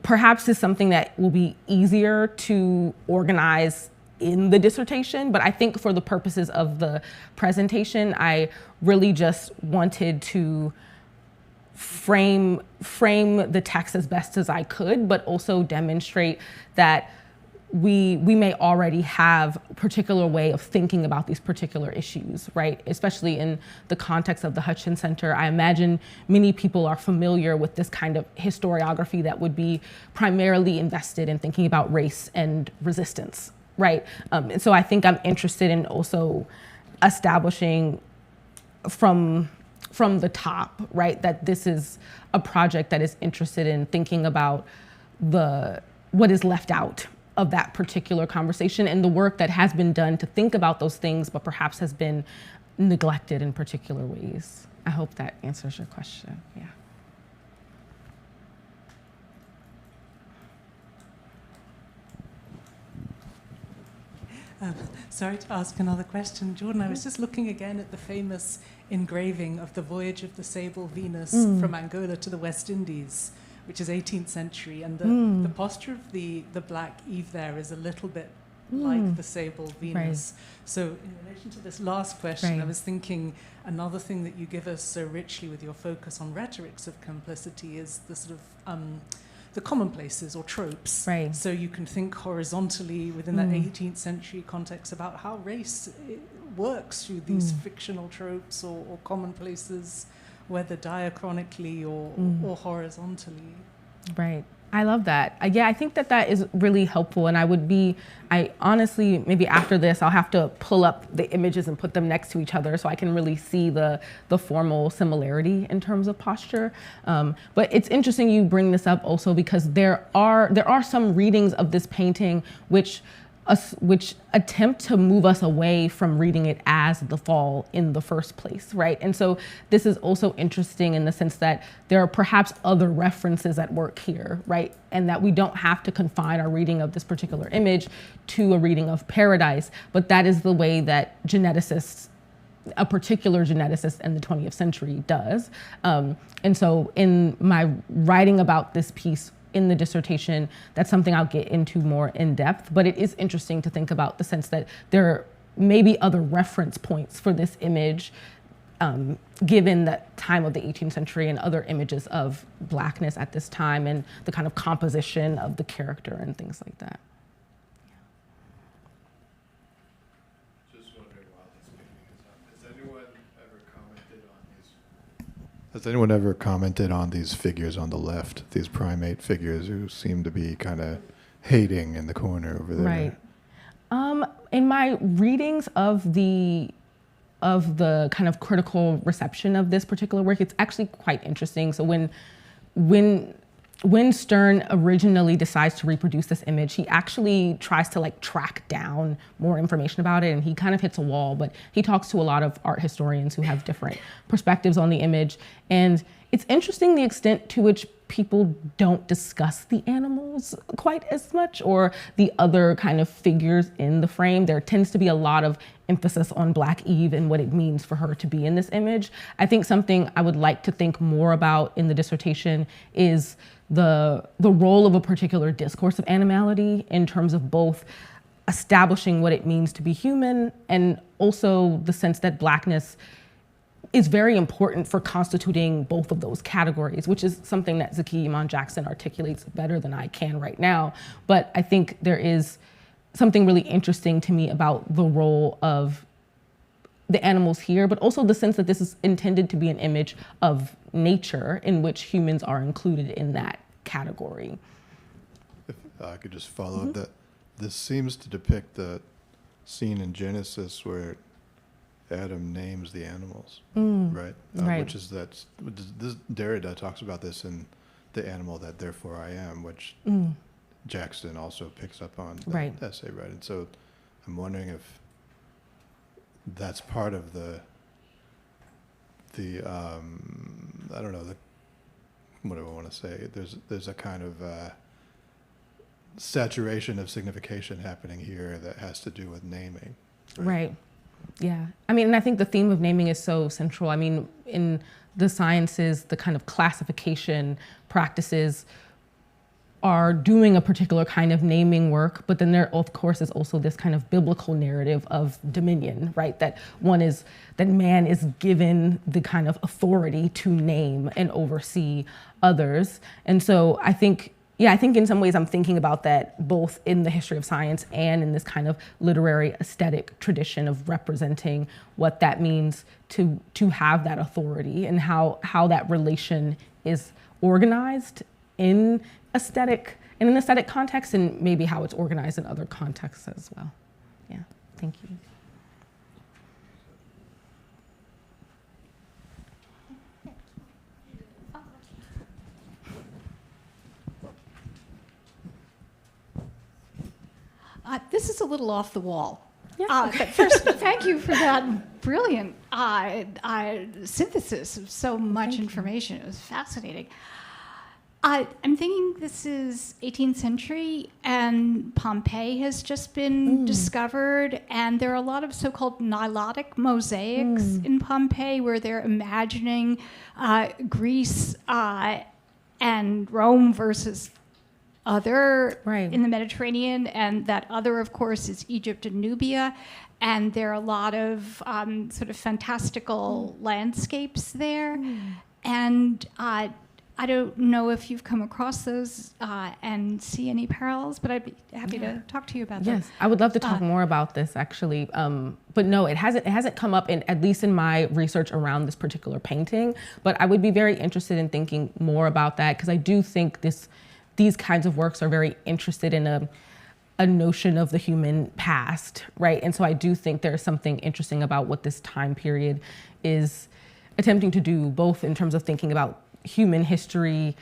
perhaps is something that will be easier to organize in the dissertation, but I think for the purposes of the presentation, I really just wanted to frame the text as best as I could, but also demonstrate that we may already have a particular way of thinking about these particular issues, right? Especially in the context of the Hutchins Center. I imagine many people are familiar with this kind of historiography that would be primarily invested in thinking about race and resistance, right? And so I think I'm interested in also establishing from the top, right, that this is a project that is interested in thinking about what is left out of that particular conversation and the work that has been done to think about those things, but perhaps has been neglected in particular ways. I hope that answers your question, yeah. Sorry to ask another question. Jordan, I was just looking again at the famous engraving of the voyage of the Sable Venus from Angola to the West Indies, which is 18th century, and the posture of the Black Eve there is a little bit like the Sable Venus. Right. So in relation to this last question, I was thinking another thing that you give us so richly with your focus on rhetorics of complicity is the sort of the commonplaces or tropes. Right. So you can think horizontally within that 18th century context about how race works through these fictional tropes or commonplaces, whether diachronically or horizontally. Right. I love that. Yeah, I think that is really helpful. And I honestly, maybe after this, I'll have to pull up the images and put them next to each other so I can really see the formal similarity in terms of posture. But it's interesting you bring this up also because there are some readings of this painting which attempt to move us away from reading it as the fall in the first place, right? And so this is also interesting in the sense that there are perhaps other references at work here, right? And that we don't have to confine our reading of this particular image to a reading of paradise, but that is the way that geneticists a particular geneticist in the 20th century does. And so in my writing about this piece in the dissertation, that's something I'll get into more in depth, but it is interesting to think about the sense that there may be other reference points for this image given the time of the 18th century and other images of Blackness at this time and the kind of composition of the character and things like that. Just wondering while this meeting is up, has anyone ever commented on these figures on the left, these primate figures who seem to be kind of hating in the corner over there? Right. In my readings of the kind of critical reception of this particular work, it's actually quite interesting. So when Stern originally decides to reproduce this image, he actually tries to like track down more information about it, and he kind of hits a wall, but he talks to a lot of art historians who have different perspectives on the image. And it's interesting the extent to which people don't discuss the animals quite as much or the other kind of figures in the frame. There tends to be a lot of emphasis on Black Eve and what it means for her to be in this image. I think something I would like to think more about in the dissertation is the role of a particular discourse of animality in terms of both establishing what it means to be human and also the sense that Blackness is very important for constituting both of those categories, which is something that Zakiya Iman Jackson articulates better than I can right now. But I think there is something really interesting to me about the role of the animals here, but also the sense that this is intended to be an image of nature in which humans are included in that category. If I could just follow that, this seems to depict the scene in Genesis where Adam names the animals, right? Right. Which is that this Derrida talks about this in The Animal That Therefore I Am, which Jackson also picks up on that essay, right? And so I'm wondering if that's part of the I don't know, what do I want to say? There's a kind of saturation of signification happening here that has to do with naming. Right. Yeah. I mean, and I think the theme of naming is so central. I mean, in the sciences, the kind of classification practices are doing a particular kind of naming work, but then there, of course, is also this kind of biblical narrative of dominion, right? That man is given the kind of authority to name and oversee others. And so I think in some ways I'm thinking about that both in the history of science and in this kind of literary aesthetic tradition of representing what that means to have that authority and how that relation is organized in an aesthetic context and maybe how it's organized in other contexts as well. Yeah, thank you. This is a little off the wall. Yeah. But first, thank you for that brilliant synthesis of so much information. It was fascinating. I'm thinking this is 18th century, and Pompeii has just been discovered, and there are a lot of so-called Nilotic mosaics in Pompeii where they're imagining Greece and Rome versus other in the Mediterranean, and that other, of course, is Egypt and Nubia. And there are a lot of sort of fantastical landscapes there. And I don't know if you've come across those and see any parallels, but I'd be happy to talk to you about them. Yes, I would love to talk more about this actually. But no, it hasn't come up at least in my research around this particular painting. But I would be very interested in thinking more about that because I do think these kinds of works are very interested in a notion of the human past, right? And so I do think there's something interesting about what this time period is attempting to do, both in terms of thinking about human history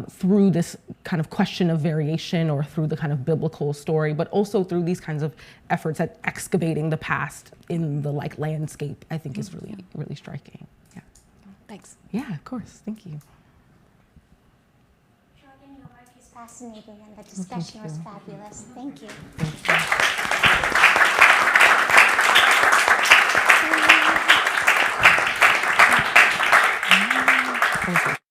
through this kind of question of variation or through the kind of biblical story, but also through these kinds of efforts at excavating the past in the landscape, I think is really, really striking. Yeah. Thanks. Yeah, of course. Thank you. Your work is fascinating and the discussion was fabulous. Thank you. Thank you. Thank you.